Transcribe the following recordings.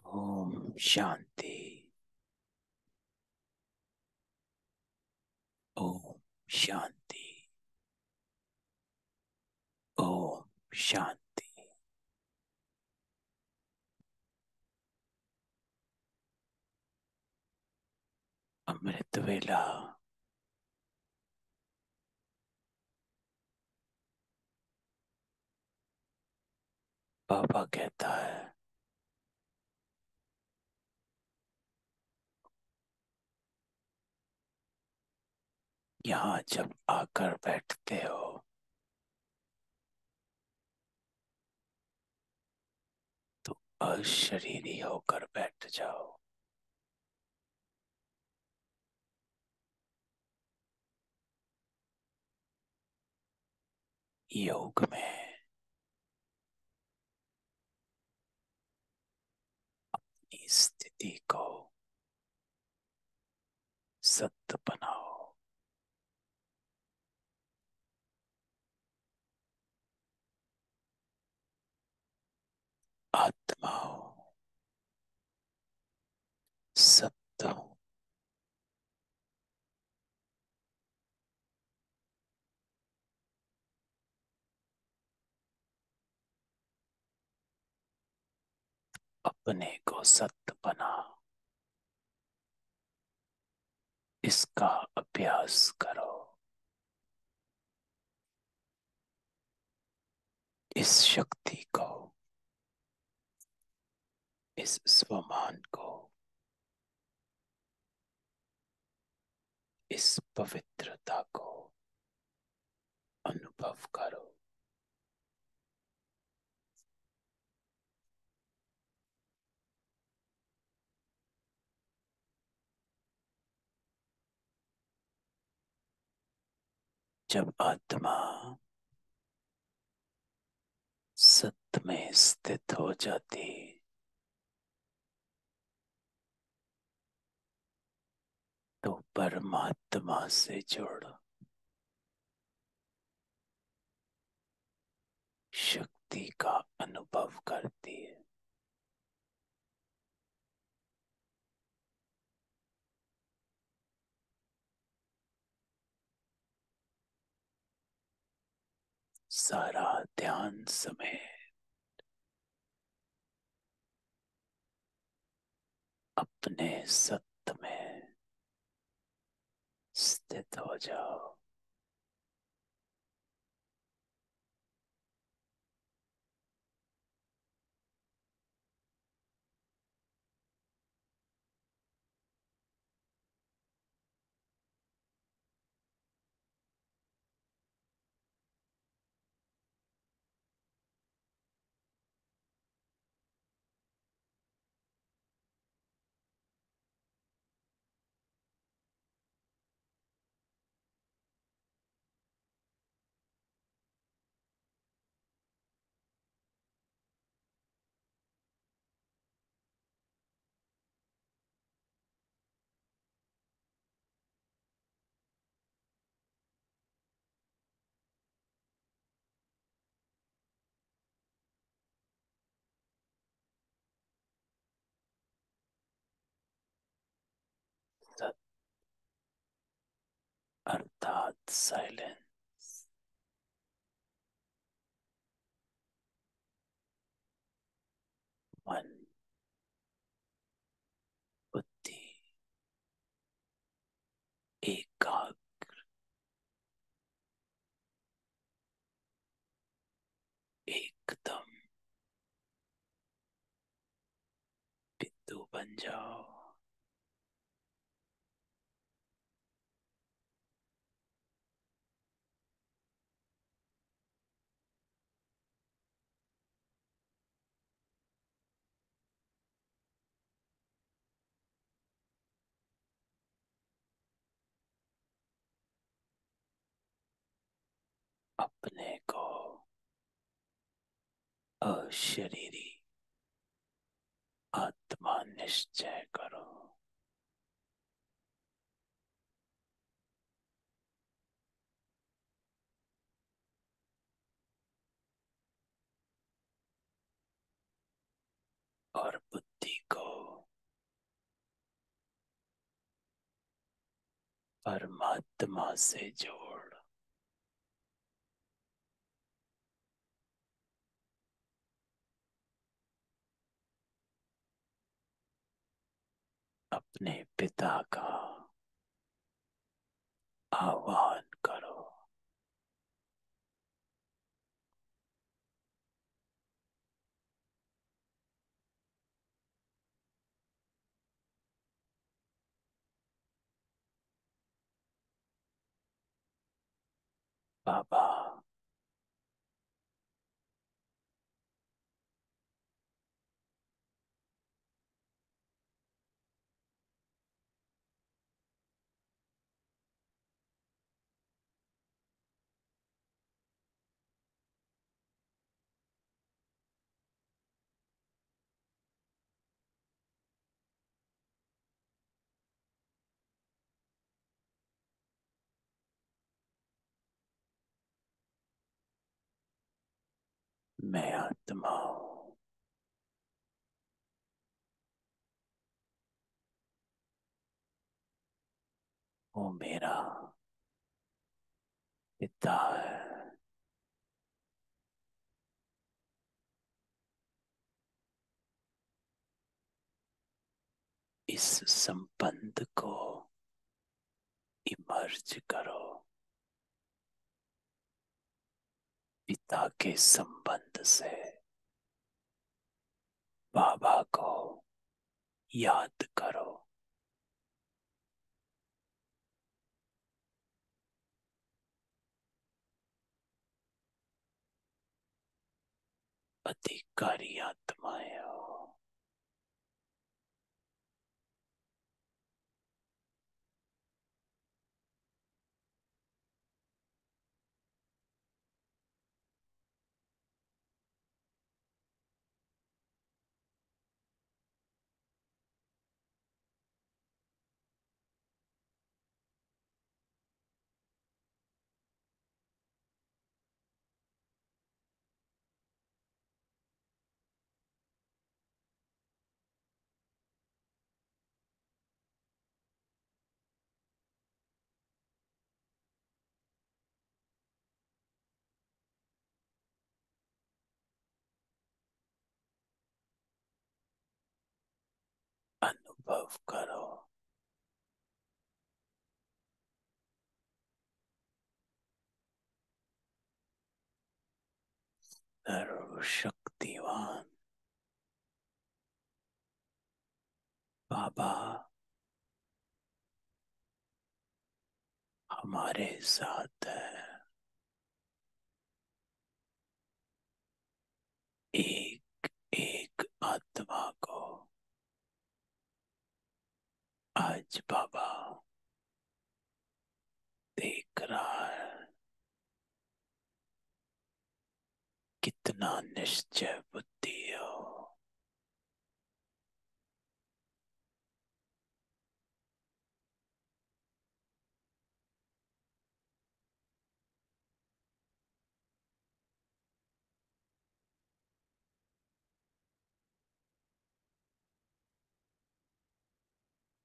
ओम शांति। ओम शांति। ओम शांति। अमृत वेला। बाबा कहता है, यहाँ जब आकर बैठते हो तो अशरीरी होकर बैठ जाओ। योग में इस स्थिति को सत्य बनाओ। आत्माओं, सत्य हूं। अपने को सत्य बना, इसका अभ्यास करो। इस शक्ति को, इस स्वमान को, इस पवित्रता को अनुभव करो। जब आत्मा सत्य में स्थित हो जाती तो परमात्मा से जुड़ शक्ति का अनुभव करती है। सारा ध्यान समय अपने सत्य में स्थित हो जाओ। सत्य अर्थात साइलेंस। मन, बुद्धि एकाग्र, एकदम बिंदु बन जाओ। अपने को अशरीरी आत्मा निश्चय करो। और बुद्धि को परमात्मा से जोड़। अपने पिता का आह्वान करो। बाबा, मैं आत्मा हूँ। वो मेरा पिता है। इस संबंध को इमर्ज करो। पिता के संबंध से बाबा को याद करो। अधिकारी आत्माएं हो। अनुभव करो। सर्वशक्तिवान बाबा हमारे साथ है। एक एक आत्मा को आज बाबा देख रहा है। कितना निश्चय बुद्धि हो।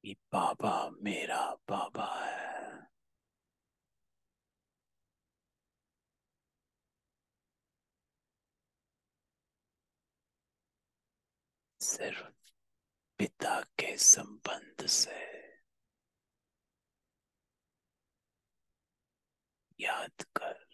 ये बाबा मेरा बाबा है। सिर्फ पिता के संबंध से याद कर।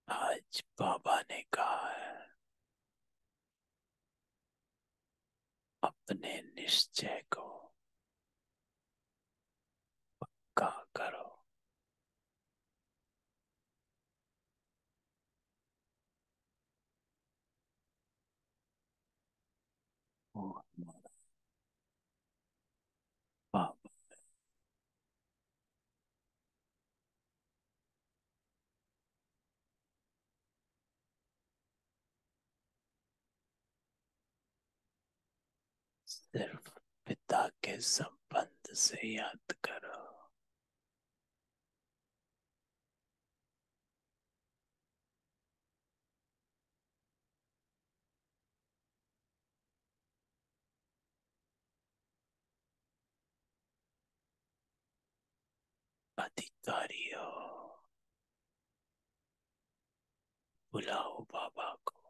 आज बाबा ने कहा है अपने निश्चय को सिर्फ पिता के संबंध से याद करो। अधिकारी हो, बुलाओ बाबा को।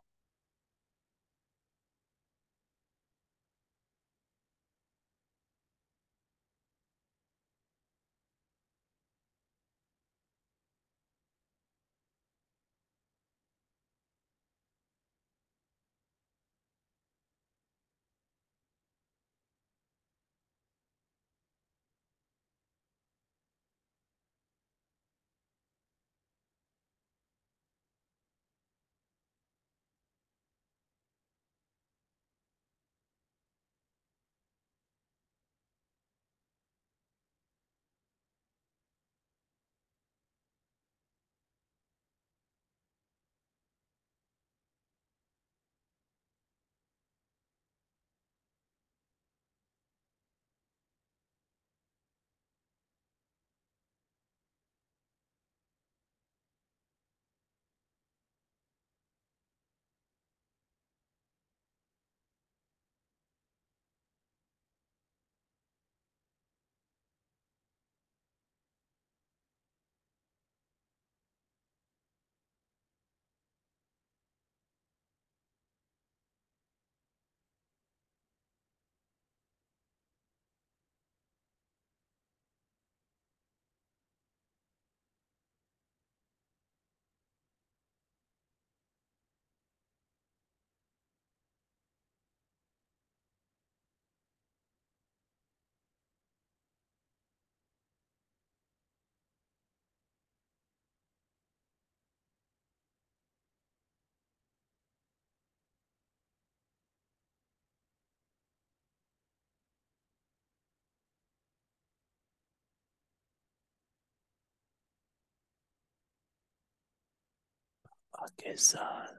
बाबा के साथ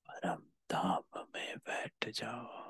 परम धाम में बैठ जाओ।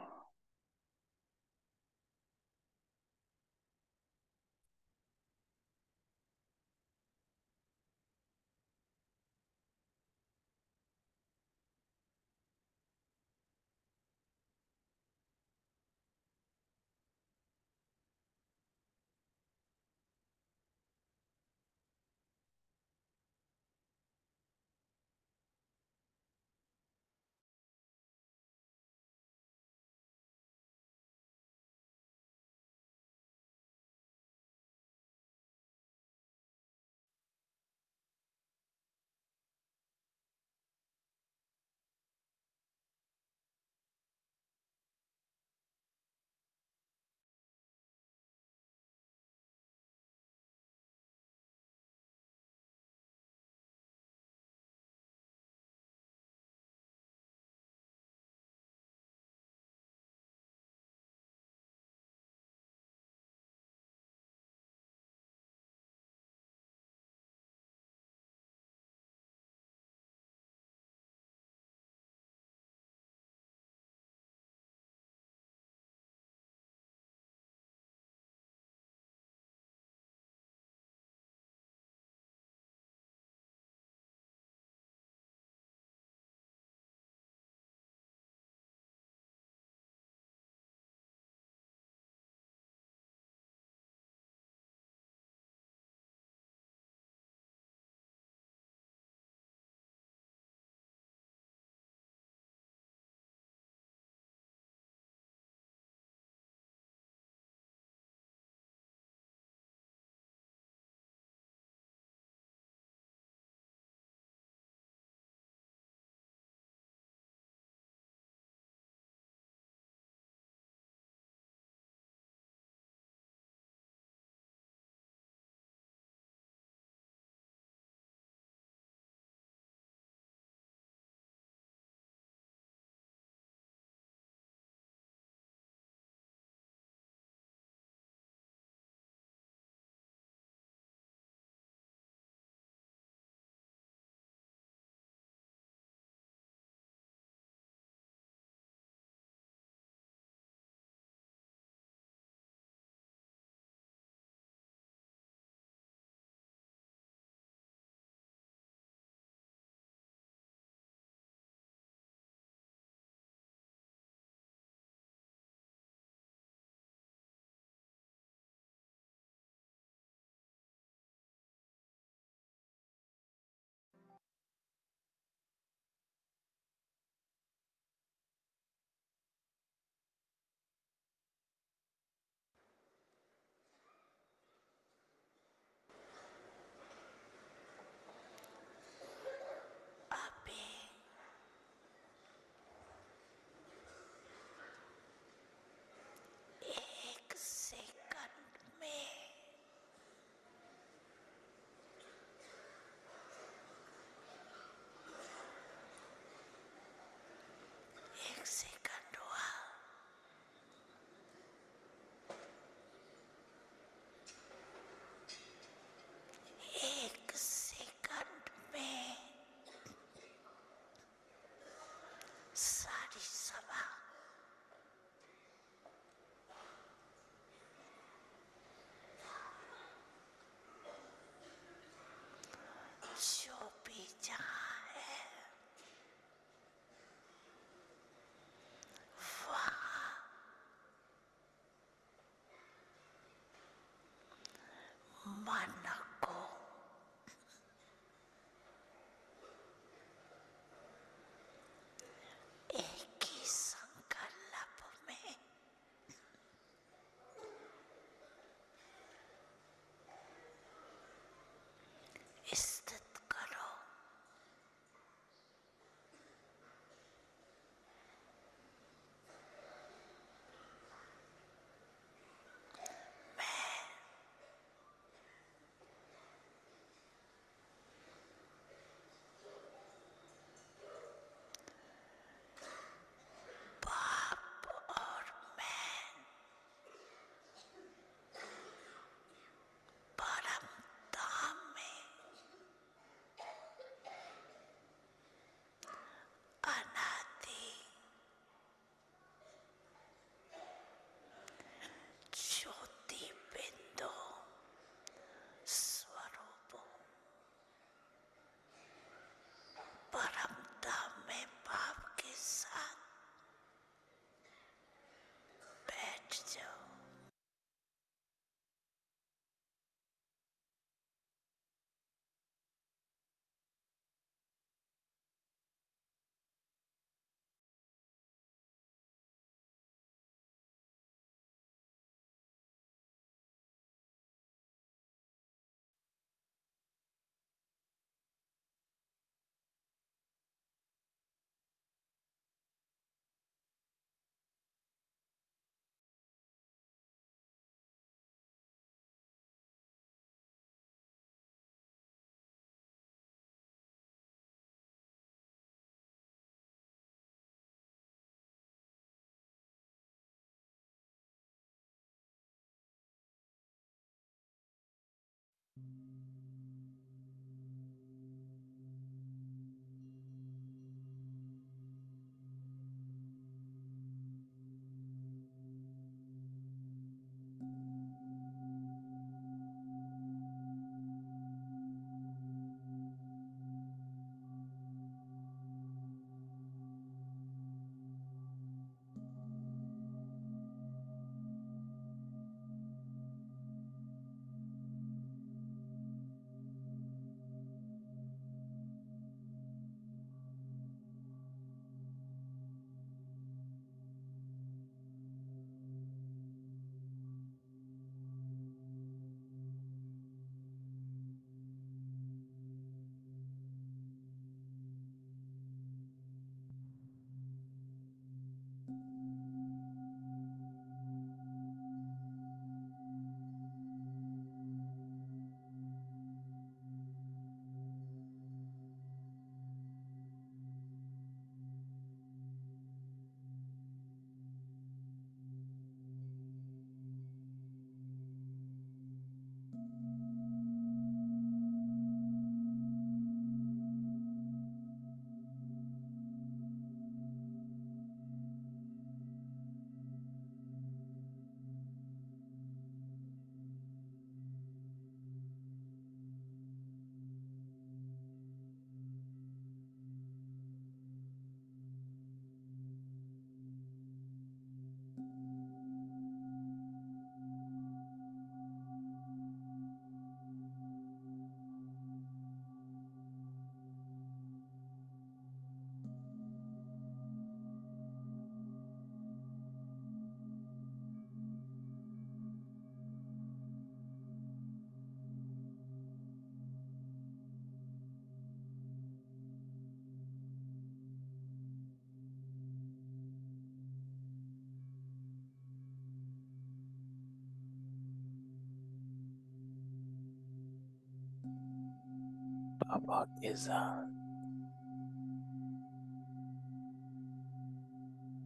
बाबा के साथ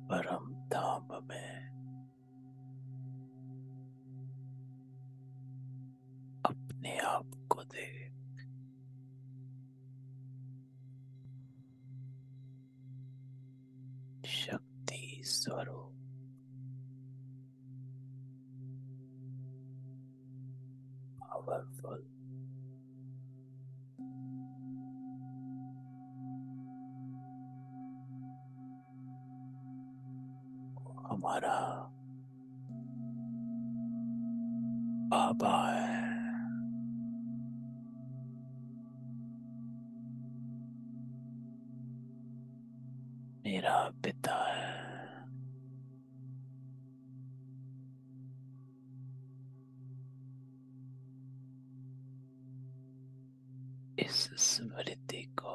परम धाम में अपने आप को दे। शक्ति स्वरूप पावरफुल हमारा बाबा है। मेरा पिता है। इस स्मृति को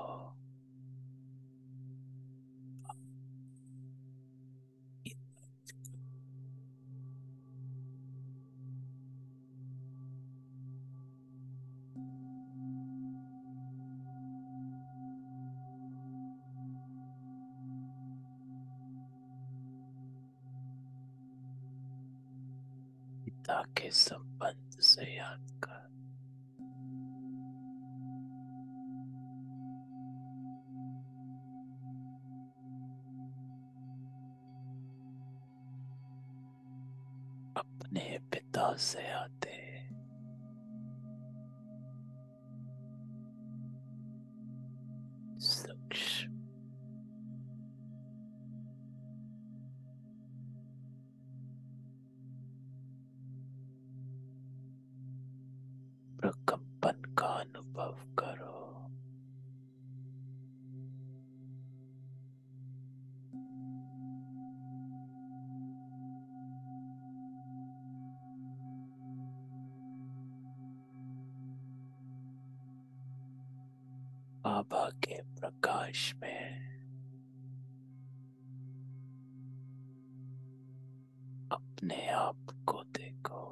पिता के संबंध से याद कर। अपने पिता से आते सूक्ष्म प्रकंपन का अनुभव करो। बाबा के प्रकाश में अपने आप को देखो।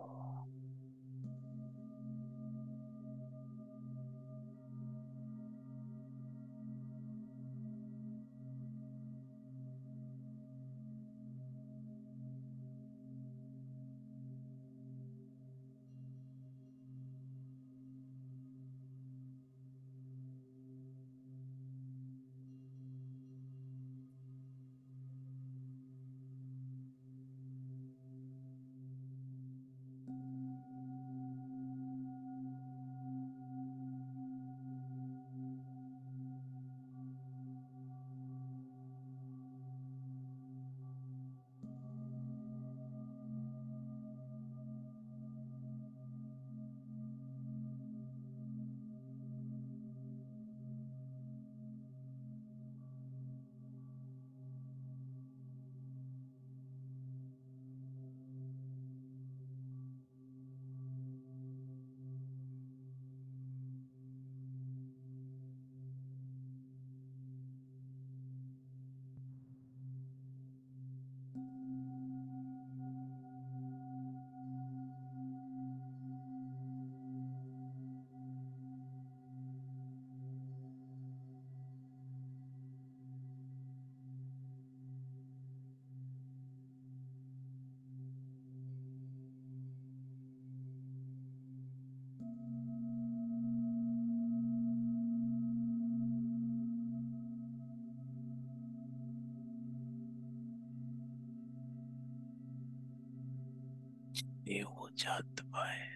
ये ऊर्जात्माएं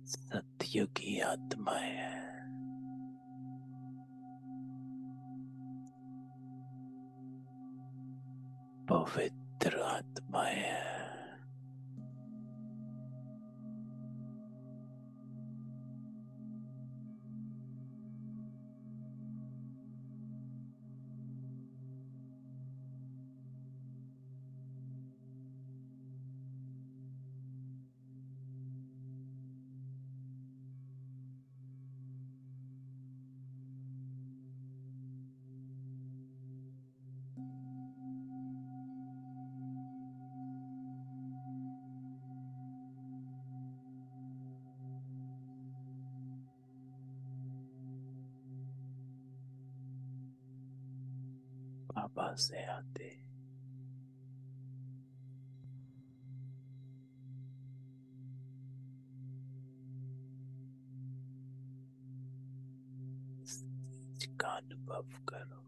सत्य की आत्माएं हैं। पवित्र आत्माएं हैं। बाबा से आते का अनुभव करो।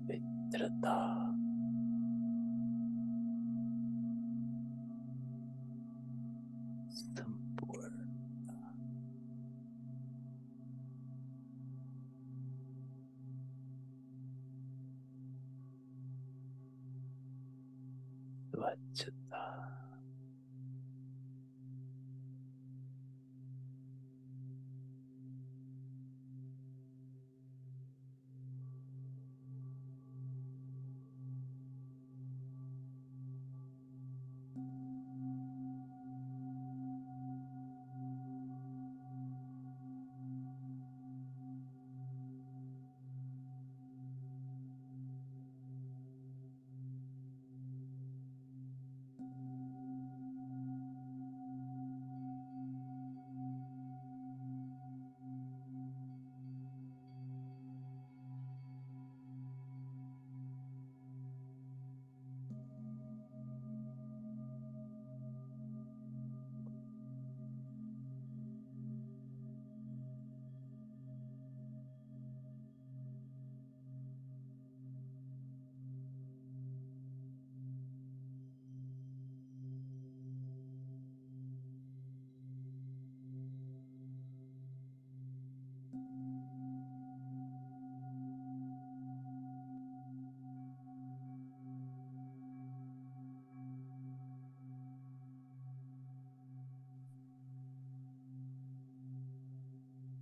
मित्रता, संपूर्णता, स्वच्छता,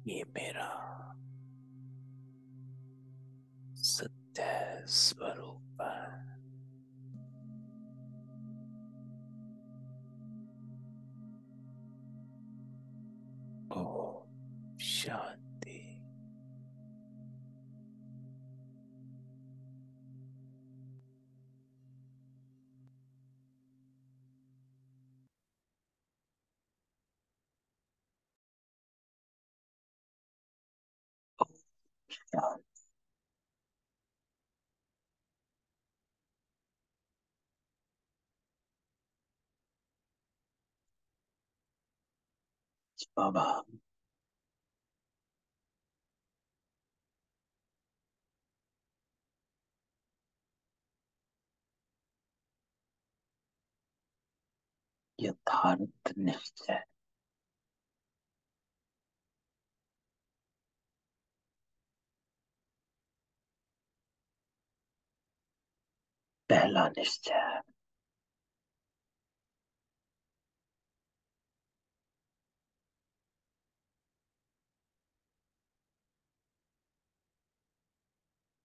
ये मेरा सत्य स्वरूप है। ओम शांति। ओम शांति। बाबा, यथार्थ निश्चय, पहला निश्चय है।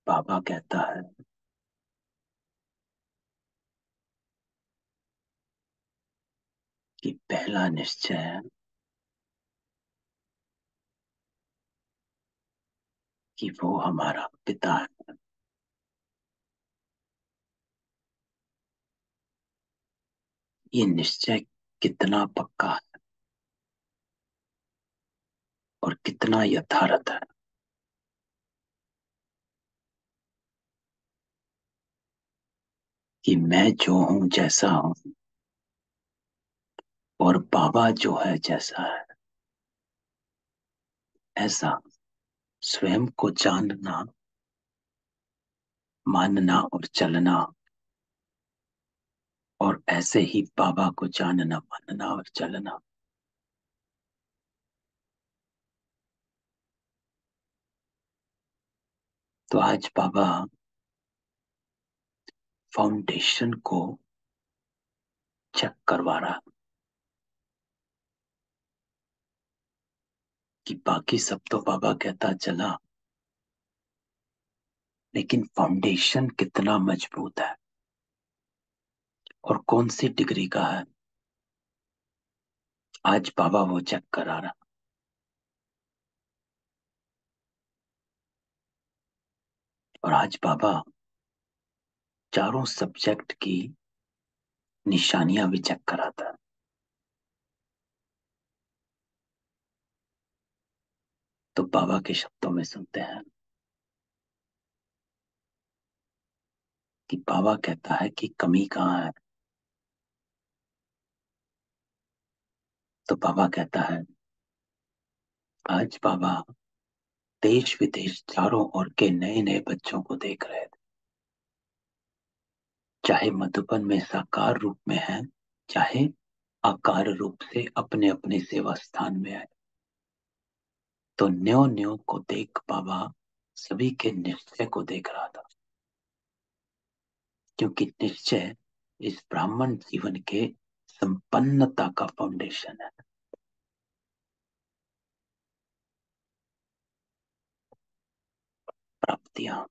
बाबा कहता है कि पहला निश्चय है कि वो हमारा पिता है। ये निश्चय कितना पक्का है और कितना यथार्थ है। कि मैं जो हूं जैसा हूं और बाबा जो है जैसा है ऐसा, स्वयं को जानना, मानना और चलना, और ऐसे ही बाबा को जानना, मानना और चलना। तो आज बाबा फाउंडेशन को चेक करवा रहा कि बाकी सब तो बाबा कहता चला, लेकिन फाउंडेशन कितना मजबूत है और कौन सी डिग्री का है। आज बाबा वो चेक करा रहा। और आज बाबा चारों सब्जेक्ट की निशानियां भी चेक कराता है। तो बाबा के शब्दों में सुनते हैं कि बाबा कहता है कि कमी कहाँ है। तो बाबा कहता है, आज बाबा देश विदेश चारों ओर के नए नए बच्चों को देख रहे थे, चाहे मधुबन में साकार रूप में है, चाहे आकार रूप से अपने अपने सेवा स्थान में आए। तो न्यो न्यो को देख बाबा सभी के निश्चय को देख रहा था, क्योंकि निश्चय इस ब्राह्मण जीवन के संपन्नता का फाउंडेशन है। प्राप्तियां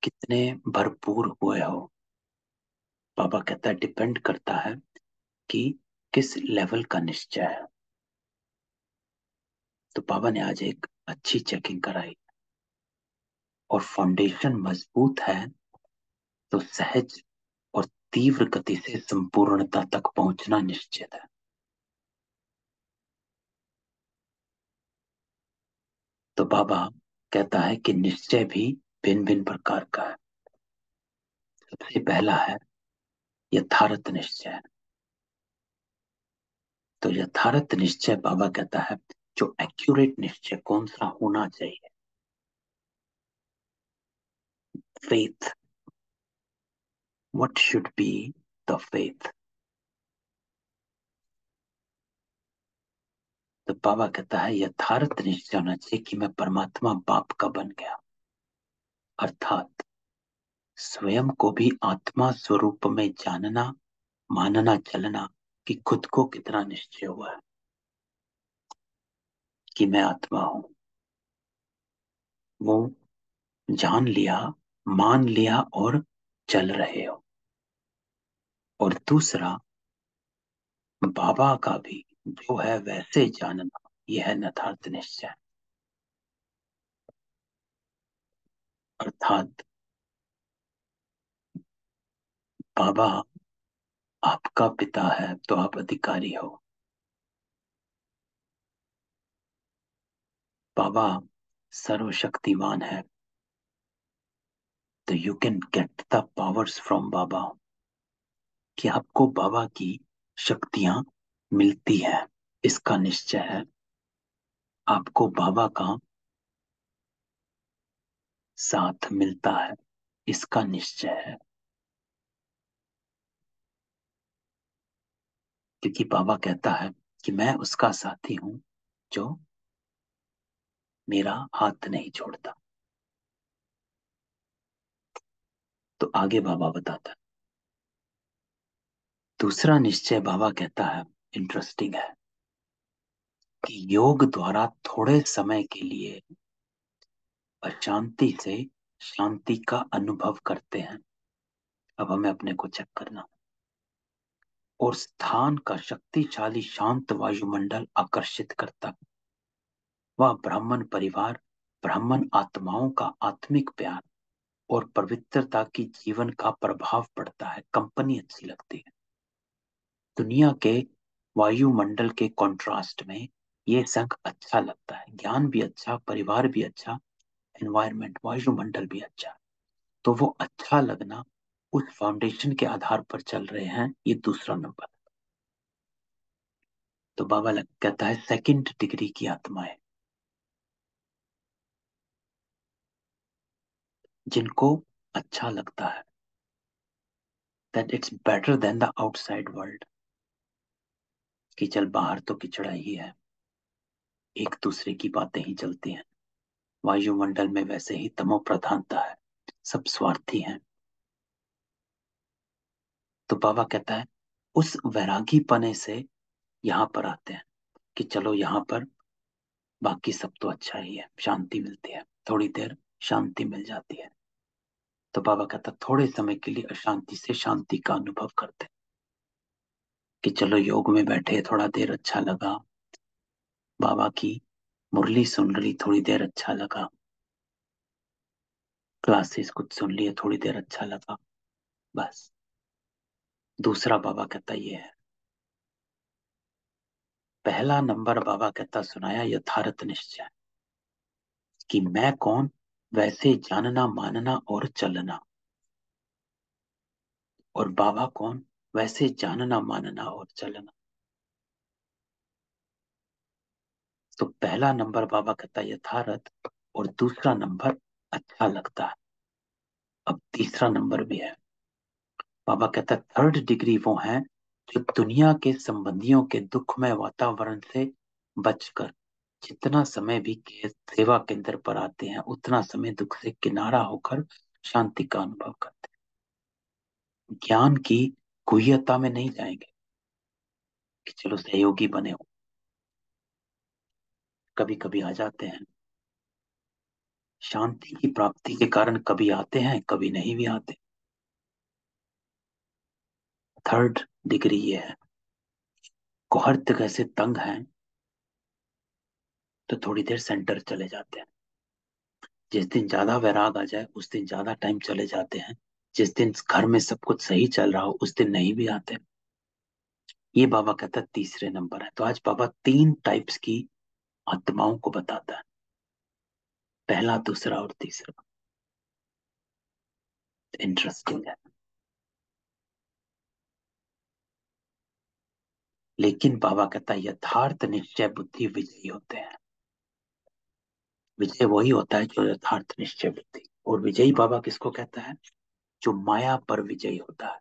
कितने भरपूर हुए हो, बाबा कहता है डिपेंड करता है कि किस लेवल का निश्चय है। तो बाबा ने आज एक अच्छी चेकिंग कराई, और फाउंडेशन मजबूत है तो सहज और तीव्र गति से संपूर्णता तक पहुंचना निश्चित है। तो बाबा कहता है कि निश्चय भी भिन्न भिन्न प्रकार का है। सबसे पहला है यथार्थ निश्चय। तो यथार्थ निश्चय बाबा कहता है, जो एक्यूरेट निश्चय कौन सा होना चाहिए। Faith, what should be the faith. तो बाबा कहता है यथार्थ निश्चय होना चाहिए कि मैं परमात्मा बाप का बन गया, अर्थात स्वयं को भी आत्मा स्वरूप में जानना, मानना, चलना, कि खुद को कितना निश्चय हुआ है कि मैं आत्मा हूं। वो जान लिया, मान लिया और चल रहे हो। और दूसरा, बाबा का भी जो है वैसे जानना, यह है यथार्थ निश्चय। अर्थात बाबा आपका पिता है तो आप अधिकारी हो। बाबा सर्वशक्तिवान है तो you can get the powers from Baba, कि आपको बाबा की शक्तियां मिलती है, इसका निश्चय है। आपको बाबा का साथ मिलता है, इसका निश्चय है। क्योंकि बाबा कहता है कि मैं उसका साथी हूं जो मेरा हाथ नहीं छोड़ता। तो आगे बाबा बताता है, दूसरा निश्चय बाबा कहता है, इंटरेस्टिंग है, कि योग द्वारा थोड़े समय के लिए अशांति से शांति का अनुभव करते हैं। अब हमें अपने को चेक करना। और स्थान का शक्तिशाली शांत वायुमंडल आकर्षित करता है। वह ब्राह्मण परिवार, ब्राह्मण आत्माओं का आत्मिक प्यार और पवित्रता की जीवन का प्रभाव पड़ता है, कंपनी अच्छी लगती है। दुनिया के वायुमंडल के कंट्रास्ट में ये संघ अच्छा लगता है, ज्ञान भी अच्छा, परिवार भी अच्छा, एनवायरमेंट, वायुमंडल भी अच्छा है। तो वो अच्छा लगना उस फाउंडेशन के आधार पर चल रहे हैं, ये दूसरा नंबर। तो बाबा कहता है सेकंड डिग्री की आत्माएं, जिनको अच्छा लगता है that it's better than the outside world, कि चल बाहर तो किचड़ा ही है, एक दूसरे की बातें ही चलती हैं, वायुमंडल में वैसे ही तमो प्रधानता है, सब स्वार्थी हैं। तो बाबा कहता है उस वैरागी पने से यहाँ पर आते हैं कि चलो यहाँ पर बाकी सब तो अच्छा ही है, शांति मिलती है, थोड़ी देर शांति मिल जाती है। तो बाबा कहता थोड़े समय के लिए अशांति से शांति का अनुभव करते हैं कि चलो योग में बैठे, थोड़ा देर अच्छा लगा, बाबा की मुरली सुन ली, थोड़ी देर अच्छा लगा, क्लासेस कुछ सुन लिए, थोड़ी देर अच्छा लगा, बस। दूसरा बाबा कहता ये है, पहला नंबर बाबा कहता सुनाया यथार्थ निश्चय, कि मैं कौन, वैसे जानना मानना और चलना। और बाबा कौन, वैसे जानना मानना और चलना। तो पहला नंबर बाबा कहता यथार्थ, और दूसरा नंबर अच्छा लगता है। अब तीसरा नंबर भी है। बाबा कहता थर्ड डिग्री वो है जो दुनिया के संबंधियों के दुखमय वातावरण से बचकर जितना समय भी के सेवा केंद्र पर आते हैं, उतना समय दुख से किनारा होकर शांति का अनुभव करते हैं। ज्ञान की गुह्यता में नहीं जाएंगे कि चलो सहयोगी बने हो, कभी कभी आ जाते हैं, शांति की प्राप्ति के कारण कभी आते हैं, कभी नहीं भी आते। थर्ड डिग्री ये है, कोहर्त कैसे तंग हैं तो थोड़ी देर सेंटर चले जाते हैं। जिस दिन ज्यादा वैराग आ जाए उस दिन ज्यादा टाइम चले जाते हैं, जिस दिन घर में सब कुछ सही चल रहा हो उस दिन नहीं भी आते। ये बाबा कहता है तीसरे नंबर है। तो आज बाबा तीन टाइप्स की आत्माओं को बताता है, पहला, दूसरा और तीसरा। इंटरेस्टिंग है। लेकिन बाबा कहता है यथार्थ निश्चय बुद्धि विजयी होते हैं। विजय वही होता है जो यथार्थ निश्चय बुद्धि, और विजयी बाबा किसको कहता है, जो माया पर विजयी होता है,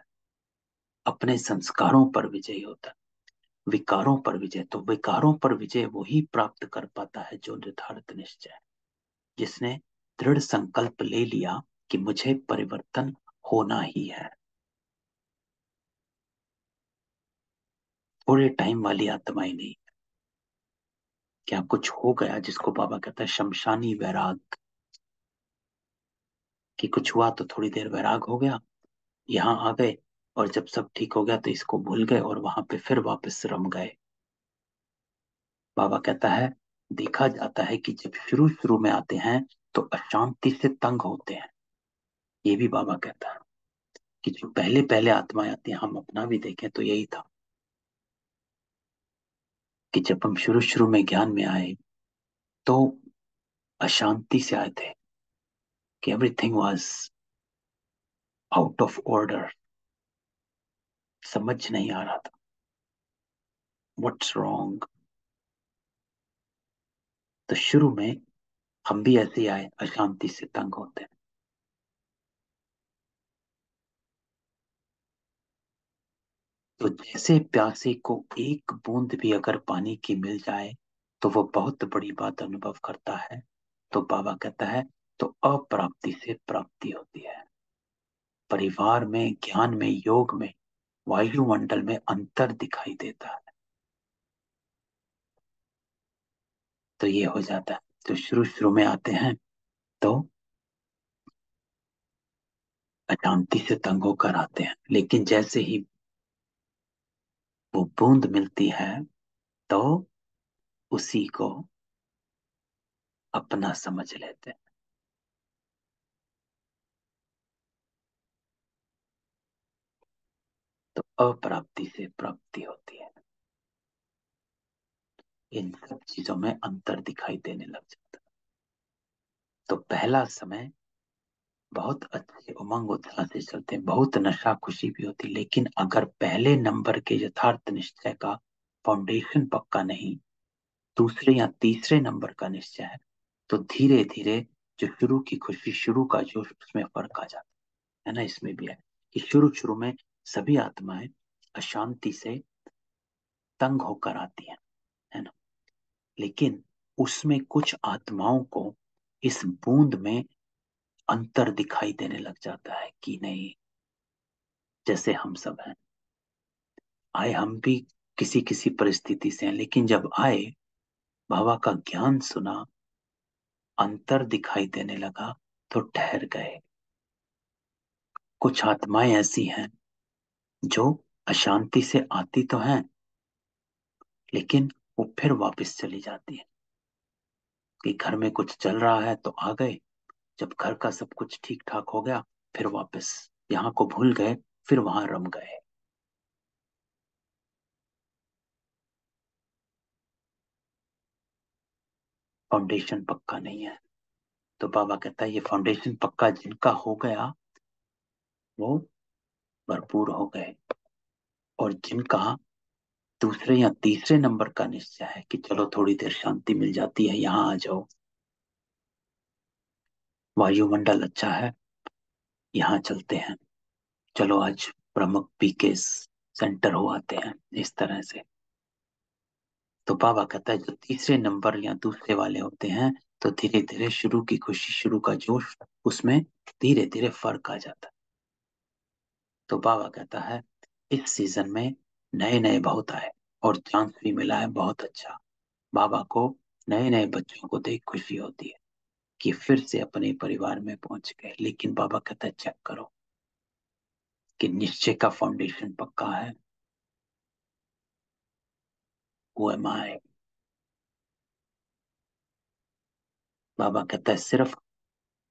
अपने संस्कारों पर विजयी होता है, विकारों पर विजय। तो विकारों पर विजय वही प्राप्त कर पाता है जो यथार्थ निश्चय है, जिसने दृढ़ संकल्प ले लिया कि मुझे परिवर्तन होना ही है। थोड़े टाइम वाली आत्माएं नहीं, क्या कुछ हो गया जिसको बाबा कहता है शमशानी वैराग, कि कुछ हुआ तो थोड़ी देर वैराग हो गया, यहाँ आ गए, और जब सब ठीक हो गया तो इसको भूल गए और वहां पे फिर वापस रम गए। बाबा कहता है देखा जाता है कि जब शुरू शुरू में आते हैं तो अशांति से तंग होते हैं। ये भी बाबा कहता है कि जो पहले पहले आत्माएं आती हैं, हम अपना भी देखें तो यही था कि जब हम शुरू शुरू में ज्ञान में आए तो अशांति से आए थे, कि everything was out of order, समझ नहीं आ रहा था व्हाट्स रॉन्ग। तो शुरू में हम भी ऐसे ही आए, अशांति से तंग होते हैं। तो जैसे प्यासे को एक बूंद भी अगर पानी की मिल जाए तो वो बहुत बड़ी बात अनुभव करता है। तो बाबा कहता है तो अप्राप्ति से प्राप्ति होती है। परिवार में, ज्ञान में, योग में, वायुमंडल में अंतर दिखाई देता है। तो ये हो जाता है। तो शुरू शुरू में आते हैं तो अशांति से तंग होकर आते हैं, लेकिन जैसे ही वो बूंद मिलती है तो उसी को अपना समझ लेते हैं। तो अप्राप्ति से प्राप्ति होती है। इन सब चीजों में अंतर दिखाई देने लग जाता है। तो पहला समय बहुत अच्छे उमंग उत्साह से चलते हैं, बहुत नशा खुशी भी होती, लेकिन अगर पहले नंबर के यथार्थ निश्चय का फाउंडेशन पक्का नहीं, दूसरे या तीसरे नंबर का निश्चय है, तो धीरे धीरे जो शुरू की खुशी, शुरू का जोश, उसमें फर्क आ जाता है ना। इसमें भी है कि शुरू शुरू में सभी आत्माएं अशांति से तंग होकर आती हैं, है ना। लेकिन उसमें कुछ आत्माओं को इस बूंद में अंतर दिखाई देने लग जाता है कि नहीं, जैसे हम सब हैं, आए हम भी किसी किसी परिस्थिति से हैं, लेकिन जब आए, बाबा का ज्ञान सुना, अंतर दिखाई देने लगा, तो ठहर गए। कुछ आत्माएं ऐसी हैं जो अशांति से आती तो हैं, लेकिन वो फिर वापस चली जाती है कि घर में कुछ चल रहा है तो आ गए, जब घर का सब कुछ ठीक ठाक हो गया, फिर वापस यहाँ को भूल गए, फिर वहां रम गए। फाउंडेशन पक्का नहीं है। तो बाबा कहता है ये फाउंडेशन पक्का जिनका हो गया, वो भरपूर हो गए। और जिनका दूसरे या तीसरे नंबर का निश्चय है कि चलो थोड़ी देर शांति मिल जाती है, यहाँ आ जाओ, वायुमंडल अच्छा है, यहाँ चलते हैं, चलो आज प्रमुख पीके सेंटर हो आते हैं, इस तरह से। तो बाबा कहता है जो तीसरे नंबर या दूसरे वाले होते हैं, तो धीरे धीरे शुरू की खुशी, शुरू का जोश, उसमें धीरे धीरे फर्क आ जाता है। तो बाबा कहता है इस सीजन में नए नए बहुत आए और चांस भी मिला है बहुत अच्छा। बाबा को नए नए बच्चों को देख खुशी होती है कि फिर से अपने परिवार में पहुंच गए। लेकिन बाबा कहता है चेक करो कि निश्चय का फाउंडेशन पक्का है। वो एम आई, बाबा कहता है सिर्फ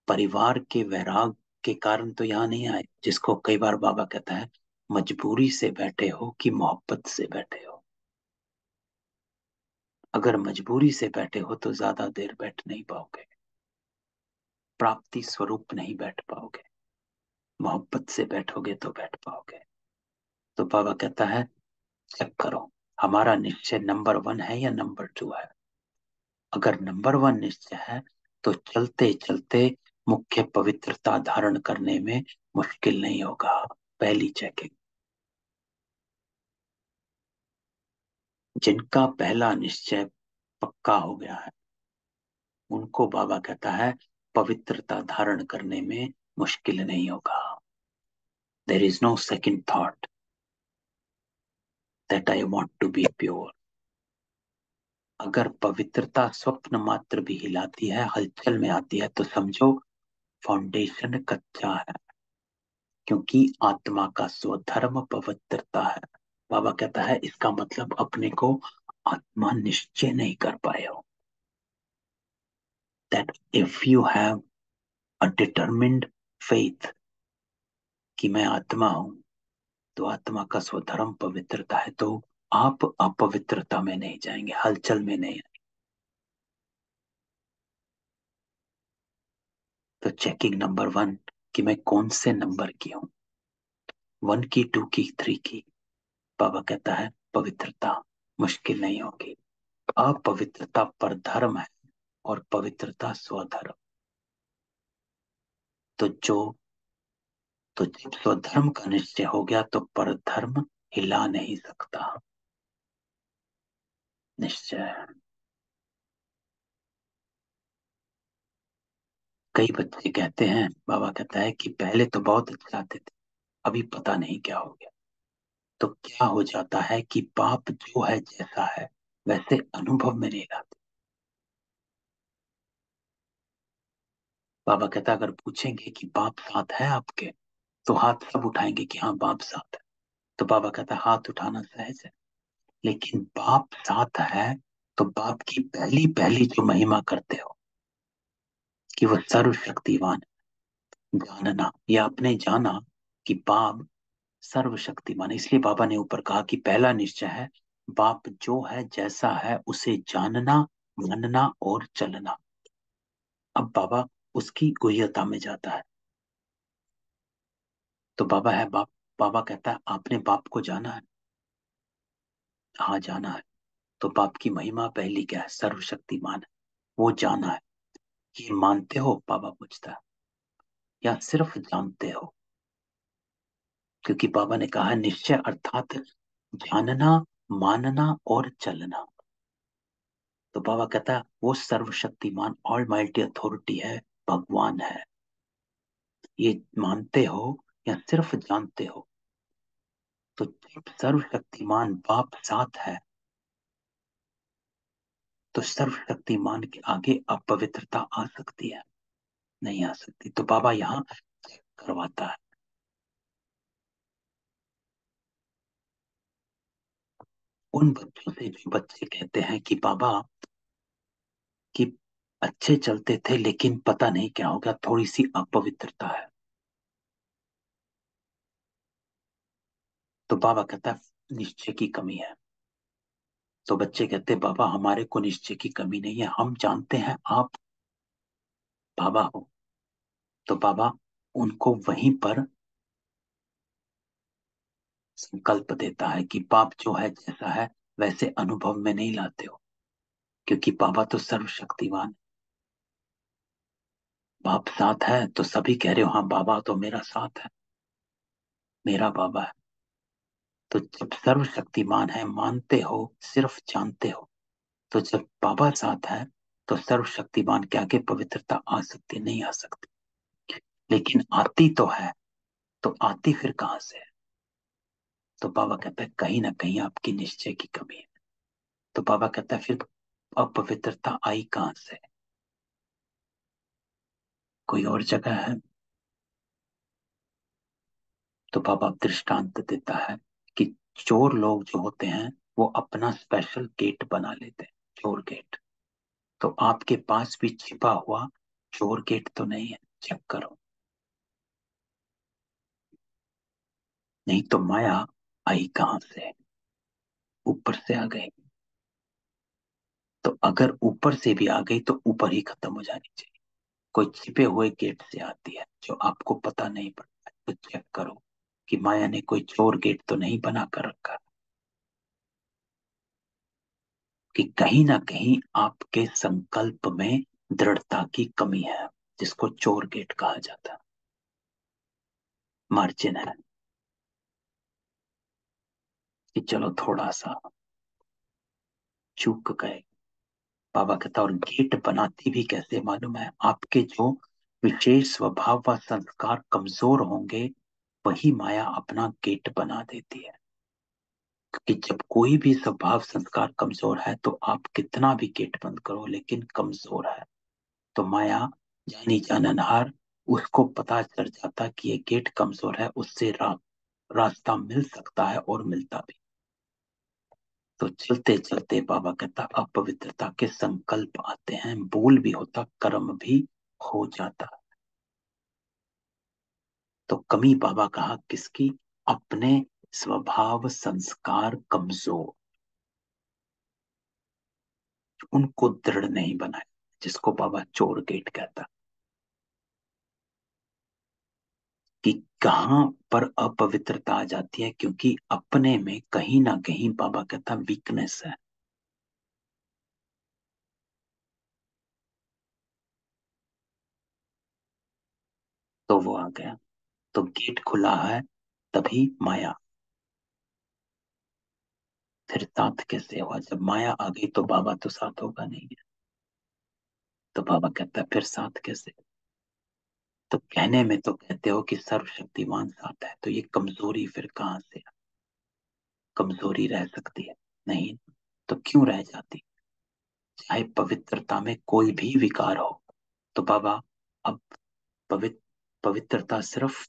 परिवार के वैराग के कारण तो यहाँ नहीं आए, जिसको कई बार बाबा कहता है मजबूरी से बैठे हो कि मोहब्बत से बैठे हो। अगर मजबूरी से बैठे हो तो ज्यादा देर बैठ नहीं पाओगे, प्राप्ति स्वरूप नहीं बैठ पाओगे। मोहब्बत से बैठोगे तो बैठ पाओगे। तो बाबा कहता है चेक करो हमारा निश्चय नंबर 1 है या नंबर 2 है। अगर नंबर 1 निश्चय है, तो चलते चलते मुख्य पवित्रता धारण करने में मुश्किल नहीं होगा। पहली चेकिंग। जिनका पहला निश्चय पक्का हो गया है, उनको बाबा कहता है पवित्रता धारण करने में मुश्किल नहीं होगा। There is no second thought that I want to be pure. अगर पवित्रता स्वप्न मात्र भी हिलाती है, हलचल में आती है, तो समझो फाउंडेशन कच्चा है, क्योंकि आत्मा का स्वधर्म पवित्रता है। बाबा कहता है इसका मतलब अपने को आत्मा निश्चय नहीं कर पाए हो। That if you have a determined faith कि मैं आत्मा हूं, तो आत्मा का स्वधर्म पवित्रता है, तो आप अपवित्रता में नहीं जाएंगे, हलचल में नहीं। तो चेकिंग नंबर 1 कि मैं कौन से नंबर की हूं, 1 की, 2 की, 3 की। बाबा कहता है पवित्रता मुश्किल नहीं होगी। अपवित्रता पर धर्म है और पवित्रता स्वधर्म। तो जो तो जब स्वधर्म का निश्चय हो गया, तो परधर्म हिला नहीं सकता। निश्चय। कई बच्चे कहते हैं, बाबा कहता है कि पहले तो बहुत अच्छे आते थे, अभी पता नहीं क्या हो गया। तो क्या हो जाता है कि बाप जो है जैसा है वैसे अनुभव में नहीं लाते। बाबा कहता है अगर पूछेंगे कि बाप साथ है आपके, तो हाथ सब उठाएंगे कि हाँ बाप साथ है। तो बाबा कहता है हाथ उठाना सहज है, लेकिन बाप साथ है तो बाप की पहली पहली जो महिमा करते हो कि वो सर्वशक्तिवान, जानना या आपने जाना कि बाप सर्वशक्तिमान। इसलिए बाबा ने ऊपर कहा कि पहला निश्चय है बाप जो है जैसा है उसे जानना, मानना और चलना। अब बाबा उसकी गुह्यता में जाता है। तो बाबा है बाप, बाबा कहता है आपने बाप को जाना है? हाँ जाना है। तो बाप की महिमा पहली क्या है? सर्वशक्तिमान है, वो जाना है। ये मानते हो? बाबा पूछता है, या सिर्फ जानते हो? क्योंकि बाबा ने कहा है निश्चय अर्थात जानना, मानना और चलना। तो बाबा कहता है वो सर्वशक्तिमान ऑल माइटी अथॉरिटी है, भगवान है। ये मानते हो या सिर्फ जानते हो? तो जब सर्वशक्तिमान बाप साथ है, तो सर्वशक्तिमान के आगे अपवित्रता आ सकती है? नहीं आ सकती। तो बाबा यहाँ चेक करवाता है। उन बच्चों से जो बच्चे कहते हैं कि बाबा कि अच्छे चलते थे लेकिन पता नहीं क्या हो गया, थोड़ी सी अपवित्रता है। तो बाबा कहता है निश्चय की कमी है। तो बच्चे कहते हैं बाबा हमारे को निश्चय की कमी नहीं है, हम जानते हैं आप बाबा हो। तो बाबा उनको वहीं पर संकल्प देता है कि बाप जो है जैसा है वैसे अनुभव में नहीं लाते हो, क्योंकि बाबा तो सर्वशक्तिमान है। बाप साथ है तो सभी कह रहे हो हाँ बाबा तो मेरा साथ है, मेरा बाबा है। तो जब सर्वशक्तिमान है मानते हो, सिर्फ जानते हो, तो जब बाबा साथ है तो सर्वशक्तिमान के आगे पवित्रता आ सकती नहीं? आ सकती। लेकिन आती तो है, तो आती फिर कहां से है? तो बाबा कहता है कहीं ना कहीं आपकी निश्चय की कमी है। तो बाबा कहता है फिर अपवित्रता आई कहां से? कोई और जगह है? तो बाबा दृष्टांत देता है कि चोर लोग जो होते हैं वो अपना स्पेशल गेट बना लेते हैं, चोर गेट। तो आपके पास भी छिपा हुआ चोर गेट तो नहीं है? चेक करो। नहीं तो माया आई कहां से? ऊपर से आ गई। तो अगर ऊपर से भी आ गई तो ऊपर ही खत्म हो जानी चाहिए। कोई छिपे हुए गेट से आती है जो आपको पता नहीं पड़ता है। तो चेक करो कि माया ने कोई चोर गेट तो नहीं बना कर रखा, कि कहीं ना कहीं आपके संकल्प में दृढ़ता की कमी है, जिसको चोर गेट कहा जाता है। मार्जिन है कि चलो थोड़ा सा चूक गए। बाबा कहता और गेट बनाती भी कैसे मालूम है? आपके जो विशेष स्वभाव व संस्कार कमजोर होंगे वही माया अपना गेट बना देती है। कि जब कोई भी स्वभाव संस्कार कमजोर है तो आप कितना भी गेट बंद करो लेकिन कमजोर है। तो माया जानी जाननहार, उसको पता चल जाता कि ये गेट कमजोर है, उससे रास्ता मिल सकता है और मिलता भी। तो चलते चलते बाबा कहता अपवित्रता के संकल्प आते हैं, भूल भी होता, कर्म भी हो जाता। तो कमी बाबा कहा किसकी? अपने स्वभाव संस्कार कमजोर, उनको दृढ़ नहीं बनाया, जिसको बाबा चोर गेट कहता। कि कहां पर अपवित्रता आ जाती है? क्योंकि अपने में कहीं ना कहीं बाबा कहता वीकनेस है। तो वो आ गया। तो गेट खुला है तभी माया। फिर साथ कैसे हुआ? जब माया आ गई तो बाबा तो साथ होगा नहीं है। तो बाबा कहता है फिर साथ कैसे? तो कहने में तो कहते हो कि सर्वशक्तिमान साथ है, तो ये कमजोरी फिर कहां से? कमजोरी रह सकती है? नहीं। तो क्यों रह जाती? चाहे पवित्रता में कोई भी विकार हो। तो बाबा अब पवित्रता सिर्फ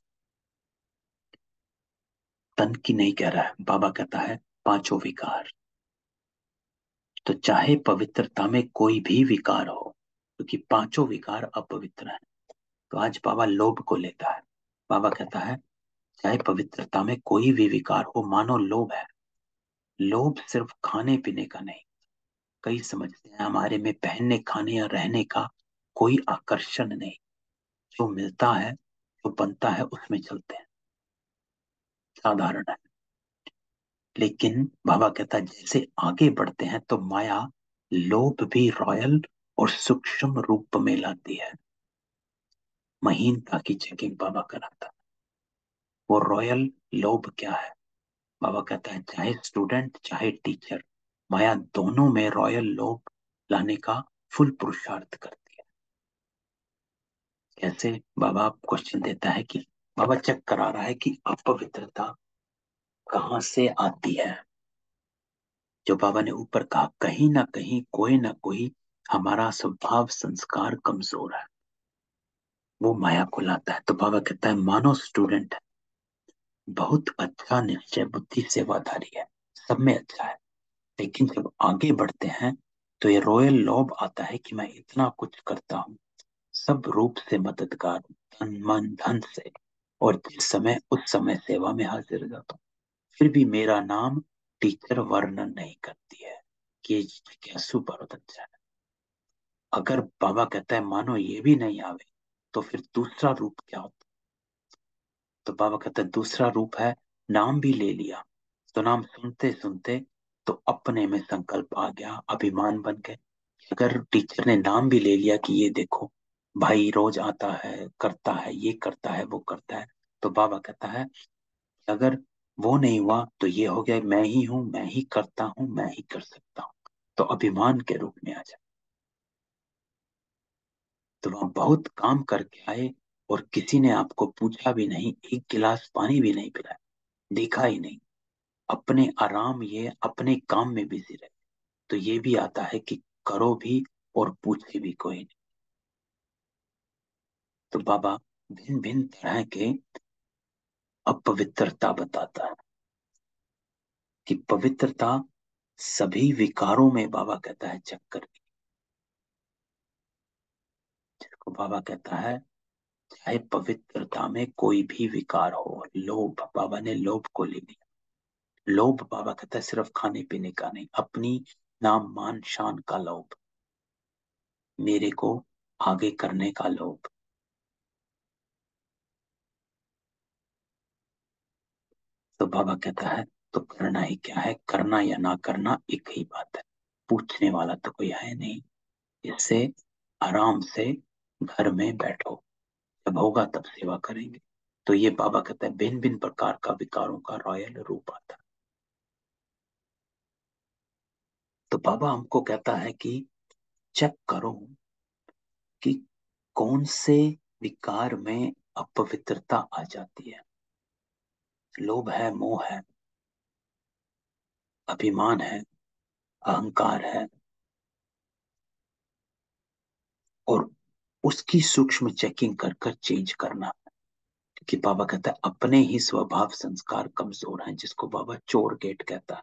तन की नहीं कह रहा है, बाबा कहता है पांचों विकार। तो चाहे पवित्रता में कोई भी विकार हो, क्योंकि पांचों विकार अपवित्र हैं। तो आज बाबा लोभ को लेता है। बाबा कहता है चाहे पवित्रता में कोई भी विकार हो, मानो लोभ है। लोभ सिर्फ खाने पीने का नहीं। कई समझते हैं हमारे में पहनने खाने या रहने का कोई आकर्षण नहीं। जो मिलता है, जो बनता है, उसमें चलते हैं, साधारण है। लेकिन बाबा कहता है जैसे आगे बढ़ते हैं तो माया लोभ भी रॉयल और सूक्ष्म रूप में लाती है। महीनता की चेकिंग बाबा कराता है। वो रॉयल लोभ क्या है? बाबा कहता है चाहे स्टूडेंट चाहे टीचर, माया दोनों में रॉयल लोभ लाने का फुल पुरुषार्थ करती है। कैसे? बाबा क्वेश्चन देता है कि बाबा चेक करा रहा है कि अपवित्रता कहाँ से आती है। जो बाबा ने ऊपर कहा, कहीं ना कहीं कोई ना कोई हमारा स्वभाव संस्कार कमजोर है, वो माया को लाता है। तो बाबा कहता है मानो स्टूडेंट बहुत अच्छा निश्चय बुद्धि सेवाधारी है, सब में अच्छा है, लेकिन जब आगे बढ़ते हैं तो ये रॉयल लोभ आता है कि मैं इतना कुछ करता हूँ, सब रूप से मददगार हूँ, तन मन धन से, और जिस समय उस समय सेवा में हाजिर हो जाता हूँ, फिर भी मेरा नाम टीचर वर्णन नहीं करती है कि ये जिज्ञासु बहुत अच्छा है। अगर बाबा कहता है मानो ये भी नहीं आवे, तो फिर दूसरा रूप क्या होता? तो बाबा कहता है दूसरा रूप है, नाम भी ले लिया, तो नाम सुनते सुनते तो अपने में संकल्प आ गया, अभिमान बन गए। अगर टीचर ने नाम भी ले लिया कि ये देखो भाई रोज आता है, करता है, ये करता है, वो करता है, तो बाबा कहता है अगर वो नहीं हुआ तो ये हो गया मैं ही हूं, मैं ही करता हूं, मैं ही कर सकता हूं, तो अभिमान के रूप में आ जाए। तो वहां बहुत काम करके आए और किसी ने आपको पूछा भी नहीं, एक गिलास पानी भी नहीं पिलाया, देखा ही नहीं, अपने आराम ये अपने काम में बिजी रहे, तो ये भी आता है कि करो भी और पूछे भी कोई नहीं। तो बाबा भिन्न भिन्न तरह के अपवित्रता बताता है कि पवित्रता सभी विकारों में बाबा कहता है चक्कर। को बाबा कहता है चाहे पवित्रता में कोई भी विकार हो, लोभ, बाबा ने लोभ को ले लिया। लोभ बाबा कहता है सिर्फ खाने पीने का नहीं, अपनी नाम मान शान का लोभ, मेरे को आगे करने का लोभ। तो बाबा कहता है तो करना ही क्या है, करना या ना करना एक ही बात है, पूछने वाला तो कोई है नहीं। इससे आराम से घर में बैठो, जब होगा तब सेवा करेंगे। तो ये बाबा कहता है भिन्न भिन्न प्रकार का विकारों का रॉयल रूप आता है। तो बाबा हमको कहता है कि चेक करो कि कौन से विकार में अपवित्रता आ जाती है। लोभ है, मोह है, अभिमान है, अहंकार है, और उसकी सूक्ष्म चेकिंग कर कर चेंज करना। कि बाबा कहता है अपने ही स्वभाव संस्कार कमजोर हैं, जिसको बाबा चोर गेट कहता है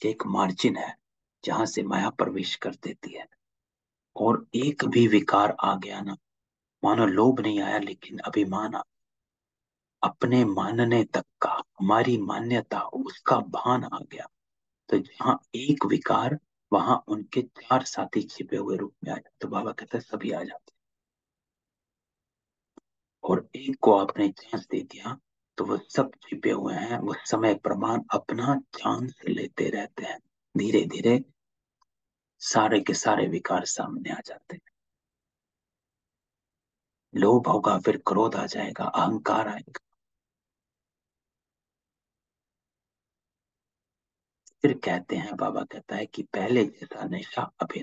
कि एक मार्जिन है जहां से माया प्रवेश कर देती है। और एक भी विकार आ गया ना, मानो लोभ नहीं आया लेकिन अभिमान अपने मानने तक का, हमारी मान्यता उसका भान आ गया, तो जहाँ एक विकार वहां उनके चार साथी छिपे हुए रूप में आ जाते। तो बाबा कहते हैं सभी आ जाते, और एक को आपने चांस दे दिया तो वो सब छिपे हुए हैं, वो समय प्रमाण अपना चांस लेते रहते हैं, धीरे धीरे सारे के सारे विकार सामने आ जाते हैं। लोभ होगा, फिर क्रोध आ जाएगा, अहंकार आएगा, फिर कहते हैं, बाबा कहता है कि पहले जैसा नशा अभी,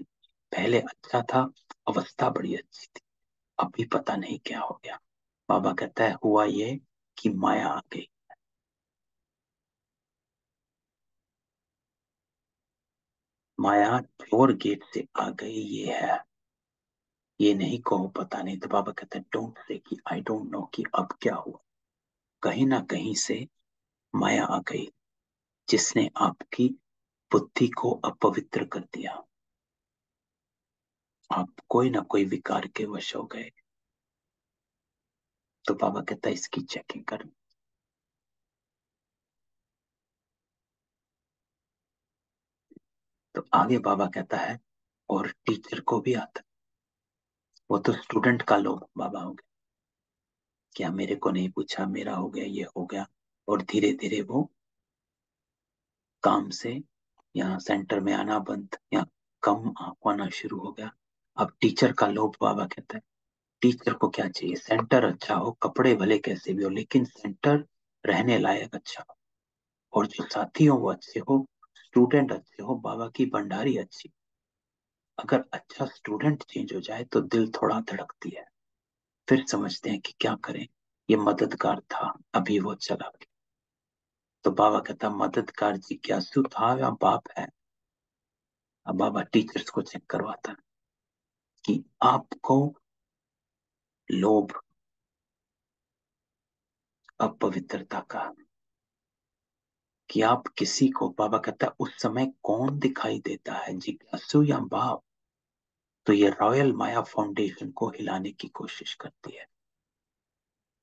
पहले अच्छा था, अवस्था बड़ी अच्छी थी, अभी पता नहीं क्या हो गया। बाबा कहता है हुआ ये कि माया आ गई। माया चोर गेट से आ गई, ये है, ये नहीं कहो पता नहीं। तो बाबा कहते हैं डोंट से कि आई डोंट नो कि अब क्या हुआ, कहीं ना कहीं से माया आ गई जिसने आपकी बुद्धि को अपवित्र कर दिया, आप कोई ना कोई विकार के वश हो गए। तो बाबा कहता है इसकी चेकिंग कर। तो आगे बाबा कहता है और टीचर को भी आता है, वो तो स्टूडेंट का लोग बाबा हो गए, क्या मेरे को नहीं पूछा, मेरा हो गया, ये हो गया। और धीरे धीरे वो काम से यहाँ सेंटर में आना बंद या कम आना शुरू हो गया। अब टीचर का लोभ, बाबा कहता है टीचर को क्या चाहिए, सेंटर अच्छा हो, कपड़े भले कैसे भी हो, लेकिन सेंटर रहने लायक अच्छा हो, और जो साथी हो वो अच्छे हो, स्टूडेंट अच्छे हो, बाबा की भंडारी अच्छी। अगर अच्छा स्टूडेंट चेंज हो जाए तो दिल थोड़ा धड़कती है। फिर समझते हैं कि क्या करें, ये मददगार था, अभी वो चला गया। तो बाबा कहता मददगार जिज्ञासु था या बाप है। अब बाबा टीचर्स को चेक करवाता है कि आपको लोभ, अपवित्रता का, कि आप किसी को, बाबा कहता है उस समय कौन दिखाई देता है, जिज्ञासु या बाप। तो ये रॉयल माया फाउंडेशन को हिलाने की कोशिश करती है।